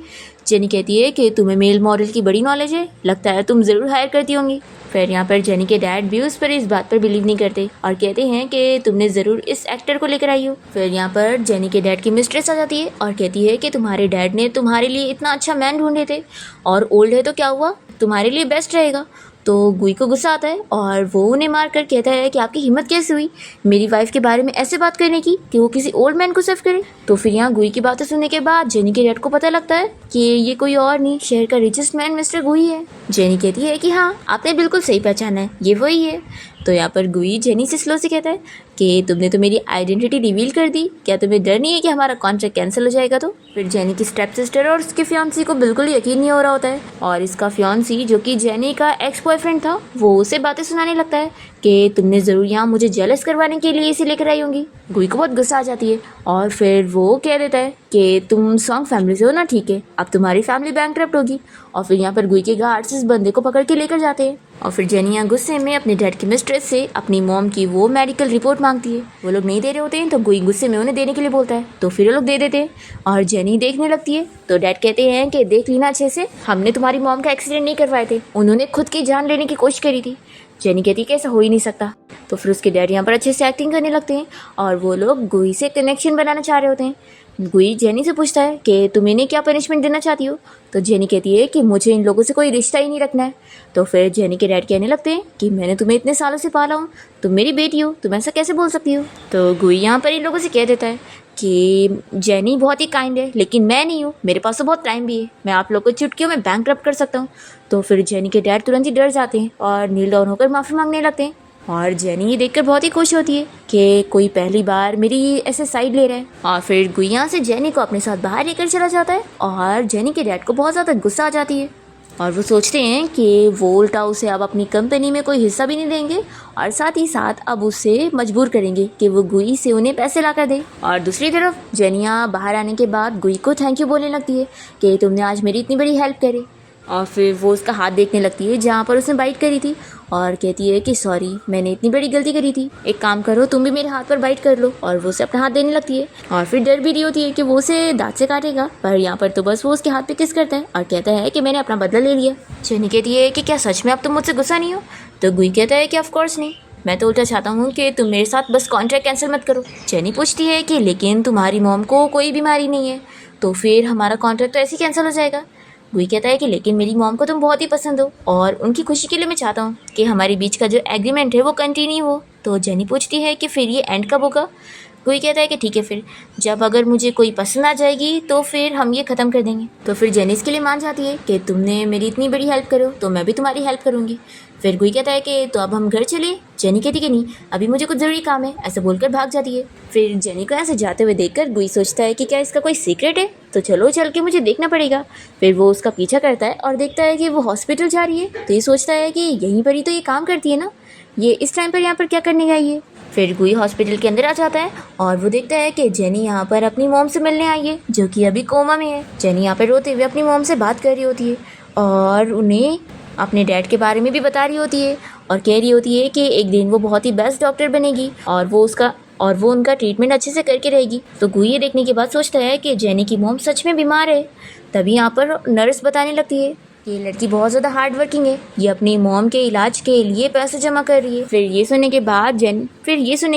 जेनी कहती है कि तुम्हें मेल मॉडल की बड़ी नॉलेज है, लगता है तुम ज़रूर हायर करती होंगी। फिर यहाँ पर जेनी के डैड भी उस पर इस बात पर बिलीव नहीं करते और कहते हैं कि तुमने ज़रूर इस एक्टर को लेकर आई हो। फिर यहाँ पर जेनी के डैड की मिस्ट्रेस आ जाती है और कहती है कि तुम्हारे डैड ने तुम्हारे लिए इतना अच्छा मैन ढूंढे थे और ओल्ड है तो क्या हुआ, तुम्हारे लिए बेस्ट रहेगा। तो गुई को गुस्सा आता है और वो उन्हें मार कर कहता है कि आपकी हिम्मत कैसे हुई मेरी वाइफ के बारे में ऐसे बात करने की कि वो किसी ओल्ड मैन को सर्व करे। तो फिर यहाँ गुई की बातें सुनने के बाद जेनी के डैड को पता लगता है कि ये कोई और नहीं, शहर का रिचेस्ट मैन मिस्टर गुई है। जेनी कहती है कि हाँ आपने बिल्कुल सही पहचाना है, ये वही है। तो यहाँ पर गुई जेनी से स्लो से कहता है कि तुमने तो मेरी आइडेंटिटी रिवील कर दी, क्या तुम्हें डर नहीं है कि हमारा कॉन्ट्रैक्ट कैंसिल हो जाएगा। तो फिर जेनी की स्टेप सिस्टर और उसके फियांसी को बिल्कुल यकीन नहीं हो रहा होता है और इसका फियांसी जो कि जेनी का एक्स बॉयफ्रेंड था वो उसे बातें सुनाने लगता है कि तुमने ज़रूर यहाँ मुझे जेलस करवाने के लिए इसे लेकर आई होंगी। गुई को बहुत गुस्सा आ जाती है और फिर वो कह देता है कि तुम सॉन्ग फैमिली से हो ना, ठीक है अब तुम्हारी फैमिली बैंकरप्ट होगी। और फिर यहाँ पर गुई के गार्ड्स इस बंदे को पकड़ के लेकर जाते हैं और फिर जेनी यहाँ गुस्से में अपने डैड की मिस्ट्रेस से अपनी मॉम की वो मेडिकल रिपोर्ट मांगती है। वो लोग नहीं दे रहे होते हैं तो गुई गुस्से में उन्हें देने के लिए बोलता है, तो फिर वो लोग दे देते हैं और जेनी देखने लगती है। तो डैड कहते हैं कि देख लीना अच्छे से, हमने तुम्हारी मॉम का एक्सीडेंट नहीं करवाए थे, उन्होंने खुद की जान लेने की कोशिश करी थी। जेनी कहती है कि ऐसा हो ही नहीं सकता। तो फिर उसके डैड यहाँ पर अच्छे से एक्टिंग करने लगते हैं और वो लोग गुई से कनेक्शन बनाना चाह रहे होते हैं। गुई जेनी से पूछता है कि तुम इन्हें क्या पनिशमेंट देना चाहती हो। तो जेनी कहती है कि मुझे इन लोगों से कोई रिश्ता ही नहीं रखना है। तो फिर जेनी के डैड कहने लगते हैं कि मैंने तुम्हें इतने सालों से पाला हूँ, तुम मेरी बेटी हो, तुम ऐसा कैसे बोल सकती हो। तो गुई यहाँ पर इन लोगों से कह देता है कि जेनी बहुत ही काइंड है लेकिन मैं नहीं हूँ, मेरे पास तो बहुत टाइम भी है, मैं आप लोग को चुटकियों में बैंकरप्ट कर सकता हूँ। तो फिर जेनी के डैड तुरंत ही डर जाते हैं और नील डाउन होकर माफ़ी मांगने लगते हैं और जेनी ये देखकर बहुत ही खुश होती है कि कोई पहली बार मेरी ऐसे साइड ले रहा है। और फिर गुई यहाँ से जेनी को अपने साथ बाहर लेकर चला जाता है और जेनी के डैड को बहुत ज़्यादा गुस्सा आ जाती है और वो सोचते हैं कि वो उल्टा उसे अब अपनी कंपनी में कोई हिस्सा भी नहीं देंगे और साथ ही साथ अब उसे मजबूर करेंगे कि वो गुई से उन्हें पैसे ला कर दे। और दूसरी तरफ जेनिया बाहर आने के बाद गुई को थैंक यू बोलने लगती है कि तुमने आज मेरी इतनी बड़ी हेल्प करी। और फिर वो उसका हाथ देखने लगती है जहाँ पर उसने बाइट करी थी और कहती है कि सॉरी, मैंने इतनी बड़ी गलती करी थी, एक काम करो तुम भी मेरे हाथ पर बाइट कर लो। और वो उसे अपना हाथ देने लगती है और फिर डर भी रही होती है कि वो उसे दांत से काटेगा, पर यहाँ पर तो बस वो उसके हाथ पे किस करता है और कहता है कि मैंने अपना बदला ले लिया। जेनी कहती है कि क्या सच में अब तुम मुझसे गुस्सा नहीं हो? तो गुई कहता है कि ऑफकोर्स नहीं, मैं तो उल्टा चाहता हूँ कि तुम मेरे साथ बस कॉन्ट्रैक्ट कैंसिल मत करो। जेनी पूछती है कि लेकिन तुम्हारी मॉम को कोई बीमारी नहीं है, तो फिर हमारा कॉन्ट्रैक्ट तो ऐसे ही कैंसिल हो जाएगा। गुई कहता है कि लेकिन मेरी मॉम को तुम बहुत ही पसंद हो और उनकी खुशी के लिए मैं चाहता हूँ कि हमारे बीच का जो एग्रीमेंट है वो कंटिन्यू हो। तो जेनी पूछती है कि फिर ये एंड कब होगा? गुई कहता है कि ठीक है, फिर जब अगर मुझे कोई पसंद आ जाएगी तो फिर हम ये ख़त्म कर देंगे। तो फिर जेनी इसके लिए मान जाती है कि तुमने मेरी इतनी बड़ी हेल्प करो तो मैं भी तुम्हारी हेल्प करूँगी। फिर गुई कहता है कि तो अब हम घर चले। जेनी कहती कि नहीं, अभी मुझे कुछ ज़रूरी काम है, ऐसे बोलकर भाग जाती है। फिर जेनी को ऐसे जाते हुए देखकर गुई सोचता है कि क्या इसका कोई सीक्रेट है, तो चलो चल के मुझे देखना पड़ेगा। फिर वो उसका पीछा करता है और देखता है कि वो हॉस्पिटल जा रही है, तो ये सोचता है कि यहीं पर ही तो ये काम करती है ना, ये इस टाइम पर यहाँ पर क्या करने गई है। फिर गुई हॉस्पिटल के अंदर आ जाता है और वो देखता है कि जेनी यहाँ पर अपनी मॉम से मिलने आई है जो कि अभी कोमा में है। जेनी यहाँ पर रोते हुए अपनी मॉम से बात कर रही होती है और उन्हें अपने डैड के बारे में भी बता रही होती है और कह रही होती है कि एक दिन वो बहुत ही बेस्ट डॉक्टर बनेगी और वो उनका ट्रीटमेंट अच्छे से करके रहेगी। तो गुई ये देखने के बाद सोचता है कि जेनी की मॉम सच में बीमार है। तभी यहाँ पर नर्स बताने लगती है कि ये लड़की बहुत ज़्यादा हार्ड वर्किंग है, ये अपनी मॉम के इलाज के लिए पैसे जमा कर रही है। फिर ये सुनने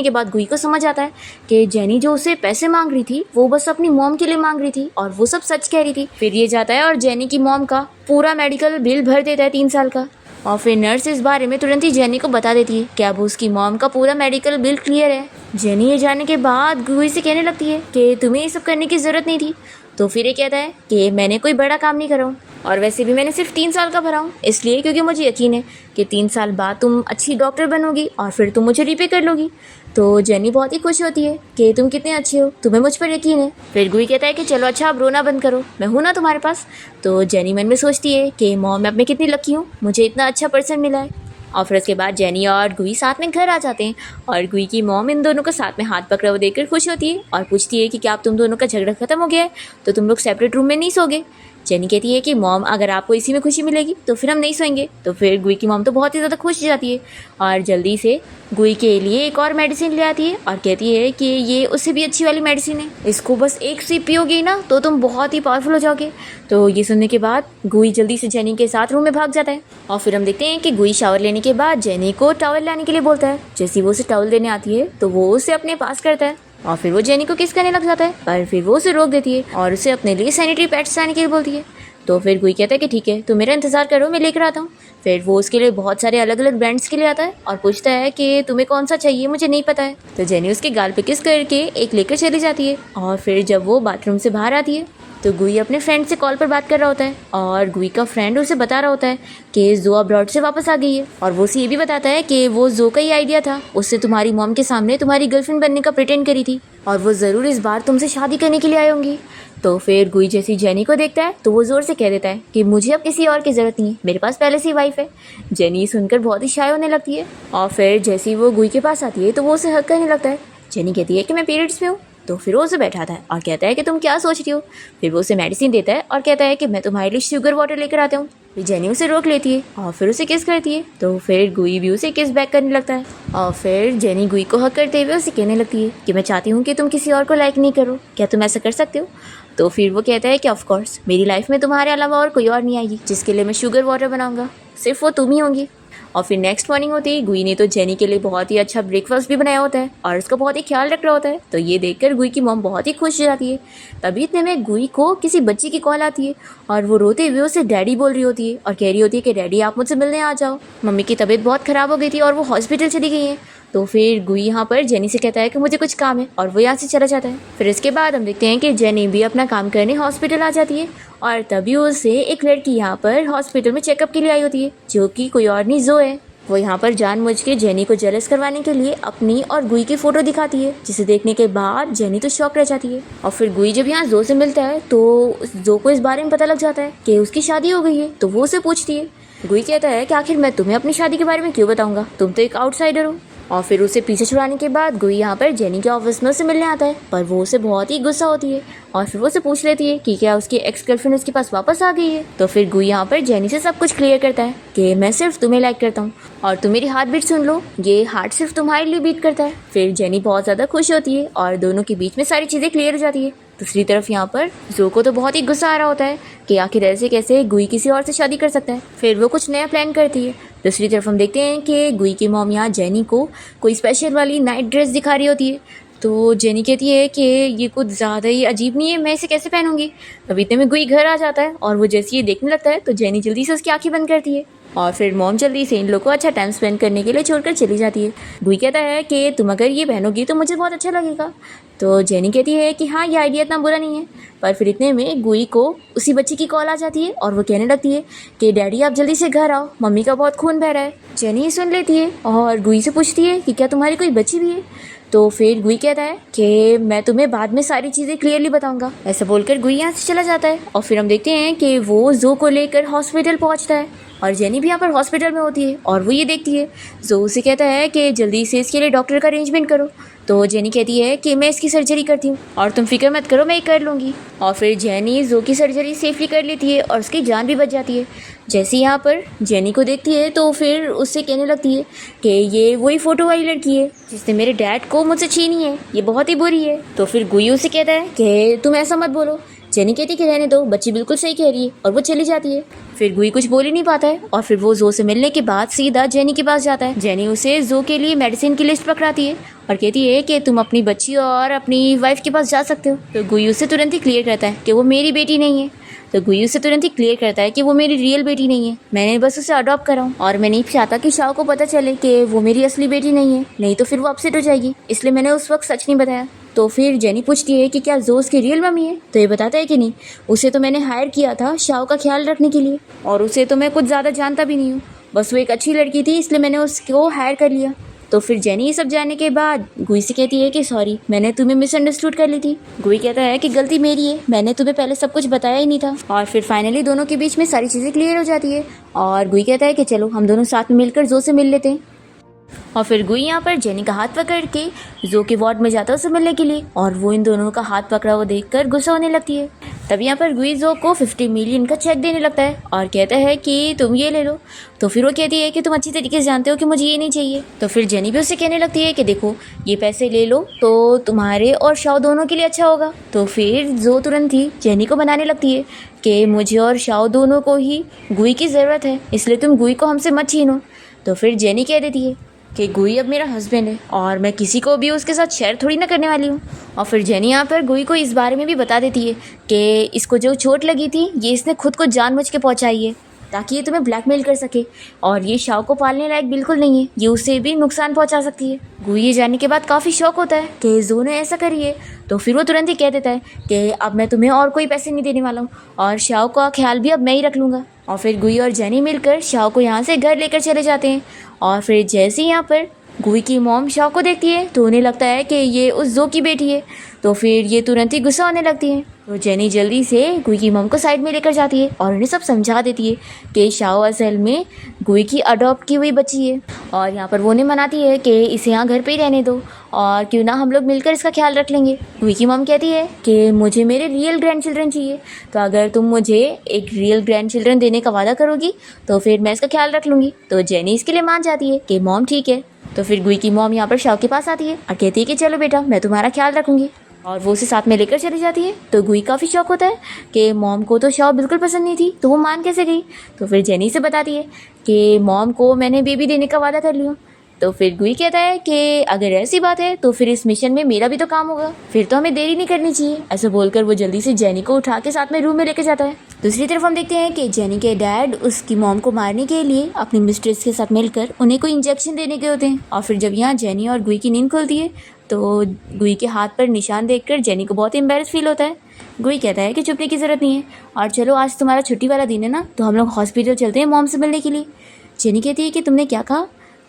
के बाद गुई को समझ आता है कि जेनी जो उसे पैसे मांग रही थी वो बस अपनी मॉम के लिए मांग रही थी और वो सब सच कह रही थी। फिर ये जाता है और जेनी की मॉम का पूरा मेडिकल बिल भर देता है 3 साल का। और फिर नर्स इस बारे में तुरंत ही जेनी को बता देती है कि अब उसकी मॉम का पूरा मेडिकल बिल क्लियर है। जेनी ये जानने के बाद गुई से कहने लगती है कि तुम्हें ये सब करने की ज़रूरत नहीं थी। तो फिर ये कहता है कि मैंने कोई बड़ा काम नहीं करा हूँ और वैसे भी मैंने सिर्फ 3 साल का भरा हूँ, इसलिए क्योंकि मुझे यकीन है कि 3 साल बाद तुम अच्छी डॉक्टर बनोगी और फिर तुम मुझे रीपे कर लोगी। तो जेनी बहुत ही खुश होती है कि तुम कितने अच्छे हो, तुम्हें मुझ पर यकीन है। फिर गुई कहता है कि चलो अच्छा अब रोना बंद करो, मैं हूँ ना तुम्हारे पास। तो जेनी मन में सोचती है कि मॉम मैं कितनी लकी हूँ, मुझे इतना अच्छा पर्सन मिला है। और फिर उसके बाद जेनी और गुई साथ में घर आ जाते हैं और गुई की मॉम इन दोनों को साथ में हाथ पकड़ा हुआ देखकर खुश होती है और पूछती है कि क्या आप तुम दोनों का झगड़ा खत्म हो गया है, तो तुम लोग सेपरेट रूम में नहीं सोगे। जेनी कहती है कि मॉम अगर आपको इसी में खुशी मिलेगी तो फिर हम नहीं सोएंगे। तो फिर गुई की मॉम तो बहुत ही ज़्यादा खुश हो जाती है और जल्दी से गुई के लिए एक और मेडिसिन ले आती है और कहती है कि ये उससे भी अच्छी वाली मेडिसिन है, इसको बस एक सिप पियोगे ना तो तुम बहुत ही पावरफुल हो जाओगे। तो ये सुनने के बाद गुई जल्दी से जेनी के साथ रूम में भाग जाता है और फिर हम देखते हैं कि गुई शावर लेने के बाद जेनी को टॉवल लाने के लिए बोलता है। जैसे वो उसे टॉवल देने आती है तो वो उसे अपने पास करता है और फिर वो जेनी को किस करने लग जाता है, पर फिर वो उसे रोक देती है और उसे अपने लिए सैनिटरी पैड्स लाने के लिए बोलती है। तो फिर गुई कहता है कि ठीक है, तुम मेरा इंतज़ार करो, मैं लेकर आता हूँ। फिर वो उसके लिए बहुत सारे अलग अलग ब्रांड्स के लिए आता है और पूछता है कि तुम्हें कौन सा चाहिए, मुझे नहीं पता है। तो जेनी उसके गाल पे किस करके एक लेकर चली जाती है और फिर जब वो बाथरूम से बाहर आती है तो गुई अपने फ्रेंड से कॉल पर बात कर रहा होता है और गुई का फ्रेंड उसे बता रहा होता है कि जो अब्रॉड से वापस आ गई है और वो उसे ये भी बताता है कि वो जो का ही आइडिया था, उससे तुम्हारी मॉम के सामने तुम्हारी गर्लफ्रेंड बनने का प्रिटेंड करी थी और वो ज़रूर इस बार तुमसे शादी करने के लिए आई होंगी। तो फिर गुई जैसी जेनी को देखता है तो वो ज़ोर से कह देता है कि मुझे अब किसी और की ज़रूरत नहीं है, मेरे पास पहले से ही वाइफ है। जेनी सुनकर बहुत ही शाय होने लगती है और फिर जैसे ही वो गुई के पास आती है तो वो उसे हक करने लगता है। जेनी कहती है कि मैं पीरियड्स में हूँ। तो फिर वो उसे बैठाता है और कहता है कि तुम क्या सोच रही हो। फिर वो उसे मेडिसिन देता है और कहता है कि मैं तुम्हारे लिए शुगर वाटर लेकर आता हूँ। फिर जेनी उसे रोक लेती है और फिर उसे किस करती है। तो फिर गुई भी उसे किस बैक करने लगता है और फिर जेनी गुई को हक करते हुए उसे कहने लगती है कि मैं चाहती हूँ कि तुम किसी और को लाइक नहीं करो, क्या तुम ऐसा कर सकते हो। तो फिर वो कहता है कि ऑफ कोर्स मेरी लाइफ में तुम्हारे अलावा और कोई और नहीं आएगी जिसके लिए मैं शुगर वाटर बनाऊंगा, सिर्फ वो तुम ही होंगी। और फिर नेक्स्ट मॉर्निंग होती है गुई ने तो जेनी के लिए बहुत ही अच्छा ब्रेकफास्ट भी बनाया होता है और उसका बहुत ही ख्याल रख रहा होता है। तो ये देखकर गुई की मॉम बहुत ही खुश हो जाती है। तभी इतने में गुई को किसी बच्ची की कॉल आती है और वो रोते हुए उसे डैडी बोल रही होती है और कह रही होती है कि डैडी आप मुझसे मिलने आ जाओ, मम्मी की तबीयत बहुत ख़राब हो गई थी और वो हॉस्पिटल चली गई है। तो फिर गुई यहाँ पर जेनी से कहता है कि मुझे कुछ काम है और वो यहाँ से चला जाता है। फिर इसके बाद हम देखते हैं कि जेनी भी अपना काम करने हॉस्पिटल आ जाती है और तभी उसे एक लड़की यहाँ पर हॉस्पिटल में चेकअप के लिए आई होती है जो कि कोई और नहीं जो है। वो यहाँ पर जानबूझ के जेनी को जेलस करवाने के लिए अपनी और गुई की फ़ोटो दिखाती है, जिसे देखने के बाद जेनी तो शॉक रह जाती है। और फिर गुई जब यहाँ जो से मिलता है तो जो को इस बारे में पता लग जाता है कि उसकी शादी हो गई है, तो वो उसे पूछती है। गुई कहता है कि आखिर मैं तुम्हें अपनी शादी के बारे में क्यों बताऊंगा, तुम तो एक आउटसाइडर हो। और फिर उसे पीछे छुड़ाने के बाद गुई यहाँ पर जेनी के ऑफिस में उसे मिलने आता है, पर वो उसे बहुत ही गुस्सा होती है और फिर वो उसे पूछ लेती है कि क्या उसकी एक्स गर्लफ्रेंड उसके पास वापस आ गई है। तो फिर गुई यहाँ पर जेनी से सब कुछ क्लियर करता है कि मैं सिर्फ तुम्हें लाइक करता हूँ और तुम मेरी हार्ट बीट सुन लो, ये हार्ट सिर्फ तुम्हारे लिए बीट करता है। फिर जेनी बहुत ज़्यादा खुश होती है और दोनों के बीच में सारी चीज़ें क्लियर हो जाती है। दूसरी तरफ यहाँ पर जो को तो बहुत ही गुस्सा आ रहा होता है कि आखिर ऐसे कैसे गुई किसी और से शादी कर सकता है। फिर वो कुछ नया प्लान करती है। दूसरी तरफ हम देखते हैं कि गुई की मॉम यहाँ जेनी को कोई स्पेशल वाली नाइट ड्रेस दिखा रही होती है। तो जेनी कहती है कि ये कुछ ज़्यादा ही अजीब नहीं है, मैं इसे कैसे पहनूंगी। तब इतने में गुई घर आ जाता है और वो जैसे ये देखने लगता है तो जेनी जल्दी से उसकी आंखें बंद करती है और फिर मॉम जल्दी से इन लोगों को अच्छा टाइम स्पेंड करने के लिए छोड़कर चली जाती है। गुई कहता है कि तुम अगर ये पहनोगी तो मुझे बहुत अच्छा लगेगा। तो जेनी कहती है कि हाँ, ये आइडिया इतना बुरा नहीं है। पर फिर इतने में गुई को उसी बच्चे की कॉल आ जाती है और वो कहने लगती है कि डैडी आप जल्दी से घर आओ, मम्मी का बहुत खून बह रहा है। जेनी सुन लेती है और गुई से पूछती है कि क्या तुम्हारी कोई बच्ची भी है। तो फिर गुई कहता है कि मैं तुम्हें बाद में सारी चीज़ें क्लियरली बताऊंगा। ऐसा बोलकर गुई यहाँ से चला जाता है और फिर हम देखते हैं कि वो जो को लेकर हॉस्पिटल पहुँचता है और जेनी भी यहाँ पर हॉस्पिटल में होती है और वो ये देखती है। जो उसे कहता है कि जल्दी से इसके लिए डॉक्टर का अरेंजमेंट करो। तो जेनी कहती है कि मैं इसकी सर्जरी करती हूँ और तुम फिक्र मत करो, मैं ही कर लूँगी। और फिर जेनी जो की सर्जरी सेफली कर लेती है और उसकी जान भी बच जाती है। जैसे यहाँ पर जेनी को देखती है तो फिर उससे कहने लगती है कि ये वही फ़ोटो वाली लड़की है जिसने मेरे डैड को मुझसे छीनी है, ये बहुत ही बुरी है। तो फिर गुई उसे कहता है कि तुम ऐसा मत बोलो। जेनी कहती कि रहने दो, बच्ची बिल्कुल सही कह रही है और वो चली जाती है। फिर गुई कुछ बोल ही नहीं पाता है और फिर वो जो से मिलने के बाद सीधा जेनी के पास जाता है। जेनी उसे जो के लिए मेडिसिन की लिस्ट पकड़ाती है और कहती है कि तुम अपनी बच्ची और अपनी वाइफ के पास जा सकते हो। तो गुई उसे तुरंत ही क्लियर करता है कि वो मेरी बेटी नहीं है। तो गुई उसे तुरंत ही क्लियर करता है कि वो मेरी रियल बेटी नहीं है, मैंने बस उसे अडॉप्ट करा हूँ और मैं नहीं चाहता कि शाओ को पता चले कि वो मेरी असली बेटी नहीं है, नहीं तो फिर वो अपसेट हो जाएगी, इसलिए मैंने उस वक्त सच नहीं बताया। तो फिर जेनी पूछती है कि क्या जो उसकी रियल मम्मी है। तो ये बताता है कि नहीं, उसे तो मैंने हायर किया था शाओ का ख्याल रखने के लिए और उसे तो मैं कुछ ज़्यादा जानता भी नहीं हूँ, बस वो एक अच्छी लड़की थी इसलिए मैंने उसको हायर कर लिया। तो फिर जेनी ये सब जानने के बाद गुई से कहती है कि सॉरी, मैंने तुम्हें मिसअंडरस्टूड कर ली थी। गुई कहता है कि गलती मेरी है, मैंने तुम्हें पहले सब कुछ बताया ही नहीं था। और फिर फाइनली दोनों के बीच में सारी चीज़ें क्लियर हो जाती है और गुई कहता है कि चलो हम दोनों साथ में मिलकर जो से मिल लेते हैं। और फिर गुई यहाँ पर जेनी का हाथ पकड़ के जो के वार्ड में जाता है उसे मिलने के लिए और वो इन दोनों का हाथ पकड़ा हुआ देखकर गुस्सा होने लगती है। तब यहाँ पर गुई जो को 50 मिलियन का चेक देने लगता है और कहता है कि तुम ये ले लो। तो फिर वो कहती है कि तुम अच्छी तरीके से जानते हो कि मुझे ये नहीं चाहिए। तो फिर जेनी भी उससे कहने लगती है कि देखो ये पैसे ले लो तो तुम्हारे और शाओ दोनों के लिए अच्छा होगा। तो फिर जो तुरंत ही जेनी को बनाने लगती है कि मुझे और शाओ दोनों को ही गुई की ज़रूरत है, इसलिए तुम गुई को हमसे मत छीनो। तो फिर जेनी कह देती है कि गुई अब मेरा हस्बैंड है और मैं किसी को भी उसके साथ शेयर थोड़ी ना करने वाली हूँ। और फिर जेनी यहाँ पर गुई को इस बारे में भी बता देती है कि इसको जो चोट लगी थी ये इसने खुद को जानबूझ के पहुँचाई है ताकि ये तुम्हें ब्लैकमेल कर सके और ये शाओ को पालने लायक बिल्कुल नहीं है, ये उसे भी नुकसान पहुँचा सकती है। गुई ये जानने के बाद काफ़ी शौक होता है कि जो ने ऐसा करी है। तो फिर वो तुरंत ही कह देता है कि अब मैं तुम्हें और कोई पैसे नहीं देने वाला हूँ और शाओ का ख्याल भी अब मैं ही रख लूँगा। और फिर गुई और जेनी मिलकर शाओ को यहाँ से घर लेकर चले जाते हैं। और फिर जैसे ही यहाँ पर गुई की मॉम शाओ को देखती है तो उन्हें लगता है कि ये उस जो की बेटी है, तो फिर ये तुरंत ही गुस्सा होने लगती है। तो जेनी जल्दी से गुई की मॉम को साइड में लेकर जाती है और उन्हें सब समझा देती है कि शाओ असल में गुई की अडॉप्ट की हुई बच्ची है और यहाँ पर वो उन्हें मनाती है कि इसे यहाँ घर पे ही रहने दो और क्यों ना हम लोग मिलकर इसका ख्याल रख लेंगे। गुई की मॉम कहती है कि मुझे मेरे रियल ग्रैंड चिल्ड्रन चाहिए, तो अगर तुम मुझे एक रियल ग्रैंड चिल्ड्रन देने का वादा करोगी तो फिर मैं इसका ख्याल रख लूँगी। तो जेनी इसके लिए मान जाती है कि मॉम ठीक है। तो फिर गुई की मॉम यहाँ पर शाओ के पास आती है और कहती है कि चलो बेटा मैं तुम्हारा ख्याल रखूँगी और वो उसे साथ में लेकर चली जाती है। तो गुई काफ़ी शौक होता है कि मॉम को तो शाओ बिल्कुल पसंद नहीं थी तो वो मान कैसे गई। तो फिर जेनी से बताती है कि मॉम को मैंने बेबी देने का वादा कर लिया। तो फिर गुई कहता है कि अगर ऐसी बात है तो फिर इस मिशन में मेरा भी तो काम होगा, फिर तो हमें देरी नहीं करनी चाहिए। ऐसा बोलकर वो जल्दी से जेनी को उठा के साथ में रूम में लेकर जाता है। दूसरी तरफ हम देखते हैं कि जेनी के डैड उसकी मॉम को मारने के लिए अपनी मिस्ट्रेस के साथ मिलकर उन्हें कोई इंजेक्शन देने गए होते हैं। और फिर जब यहाँ जेनी और गुई की नींद खुलती है तो गुई के हाथ पर निशान देखकर जेनी को बहुत एम्बैरेस फील होता है। गुई कहता है कि चुपने की ज़रूरत नहीं है और चलो आज तुम्हारा छुट्टी वाला दिन है ना, तो हम लोग हॉस्पिटल चलते हैं मॉम से मिलने के लिए। जेनी कहती है कि तुमने क्या कहा?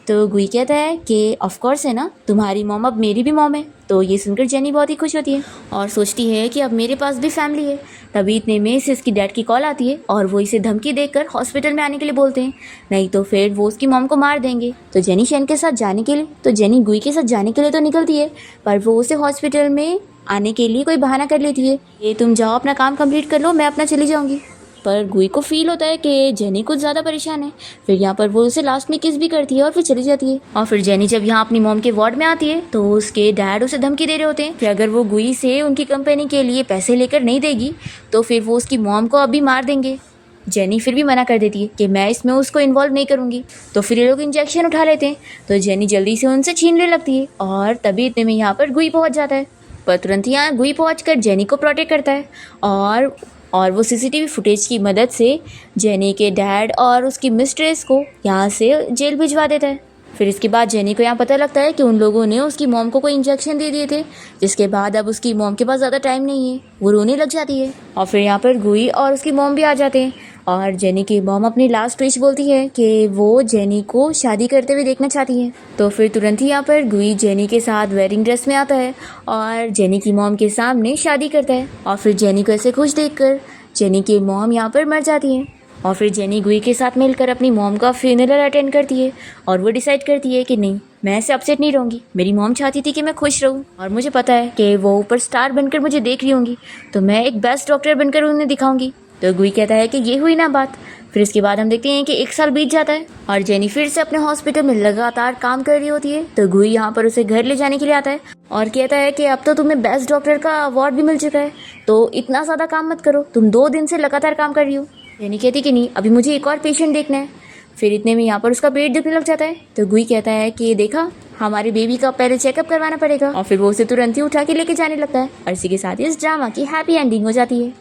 तो गुई कहता है कि ऑफ कोर्स है ना, तुम्हारी मॉम अब मेरी भी मॉम है। तो ये सुनकर जेनी बहुत ही खुश होती है और सोचती है कि अब मेरे पास भी फैमिली है। तभी इतने में से इसकी डैड की कॉल आती है और वो इसे धमकी देकर हॉस्पिटल में आने के लिए बोलते हैं, नहीं तो फिर वो उसकी मॉम को मार देंगे। तो जेनी शेन के साथ जाने के लिए तो जेनी गुई के साथ जाने के लिए तो निकलती है, पर वो उसे हॉस्पिटल में आने के लिए कोई बहाना कर लेती है, ये तुम जाओ अपना काम कंप्लीट कर लो, मैं अपना चली जाऊंगी। पर गुई को फील होता है कि जेनी कुछ ज़्यादा परेशान है। फिर यहाँ पर वो उसे लास्ट में किस भी करती है और फिर चली जाती है। और फिर जेनी जब यहाँ अपनी मॉम के वार्ड में आती है तो उसके डैड उसे धमकी दे रहे होते हैं कि अगर वो गुई से उनकी कंपनी के लिए पैसे लेकर नहीं देगी तो फिर वो उसकी मॉम को अभी मार देंगे। जेनी फिर भी मना कर देती है कि मैं इसमें उसको इन्वॉल्व नहीं करूँगी। तो फिर ये लोग इंजेक्शन उठा लेते हैं। तो जेनी जल्दी से उनसे छीनने लगती है और तभी इतने में यहाँ पर गुई पहुँच जाता है। पर तुरंत यहाँ गुई पहुँच कर जेनी को प्रोटेक्ट करता है और वो सीसीटीवी फुटेज की मदद से जेनी के डैड और उसकी मिस्ट्रेस को यहाँ से जेल भिजवा देता है। फिर इसके बाद जेनी को यहाँ पता लगता है कि उन लोगों ने उसकी मॉम को कोई इंजेक्शन दे दिए थे, जिसके बाद अब उसकी मॉम के पास ज़्यादा टाइम नहीं है, वो रोने लग जाती है। और फिर यहाँ पर गुई और उसकी मॉम भी आ जाते हैं और जेनी की मॉम अपनी लास्ट विश बोलती है कि वो जेनी को शादी करते हुए देखना चाहती है। तो फिर तुरंत ही यहाँ पर गुई जेनी के साथ वेडिंग ड्रेस में आता है और जेनी की मॉम के सामने शादी करता है। और फिर जेनी को ऐसे खुश देखकर जेनी की मॉम यहाँ पर मर जाती है। और फिर जेनी गुई के साथ मिलकर अपनी मॉम का फ्यूनरल अटेंड करती है और वो डिसाइड करती है कि नहीं, मैं ऐसे अपसेट नहीं रहूँगी। मेरी मॉम चाहती थी कि मैं खुश रहूँ और मुझे पता है कि वो ऊपर स्टार बनकर मुझे देख रही होंगी, तो मैं एक बेस्ट डॉक्टर बनकर उन्हें दिखाऊंगी। तो गुई कहता है कि ये हुई ना बात। फिर इसके बाद हम देखते हैं कि 1 साल बीत जाता है और जेनी फिर से अपने हॉस्पिटल में लगातार काम कर रही होती है। तो गुई यहाँ पर उसे घर ले जाने के लिए आता है और कहता है कि अब तो तुम्हें बेस्ट डॉक्टर का अवार्ड भी मिल चुका है, तो इतना ज़्यादा काम मत करो, तुम 2 दिन से लगातार काम कर रही हो। जेनी कहती कि नहीं, अभी मुझे एक और पेशेंट देखना है। फिर इतने में यहाँ पर उसका पेट दुखने लग जाता है। तो गुई कहता है कि देखा, हमारे बेबी का पहले चेकअप करवाना पड़ेगा। और फिर वो उसे तुरंत ही उठा के लेके जाने लगता है और इसी के साथ इस ड्रामा की हैप्पी एंडिंग हो जाती है।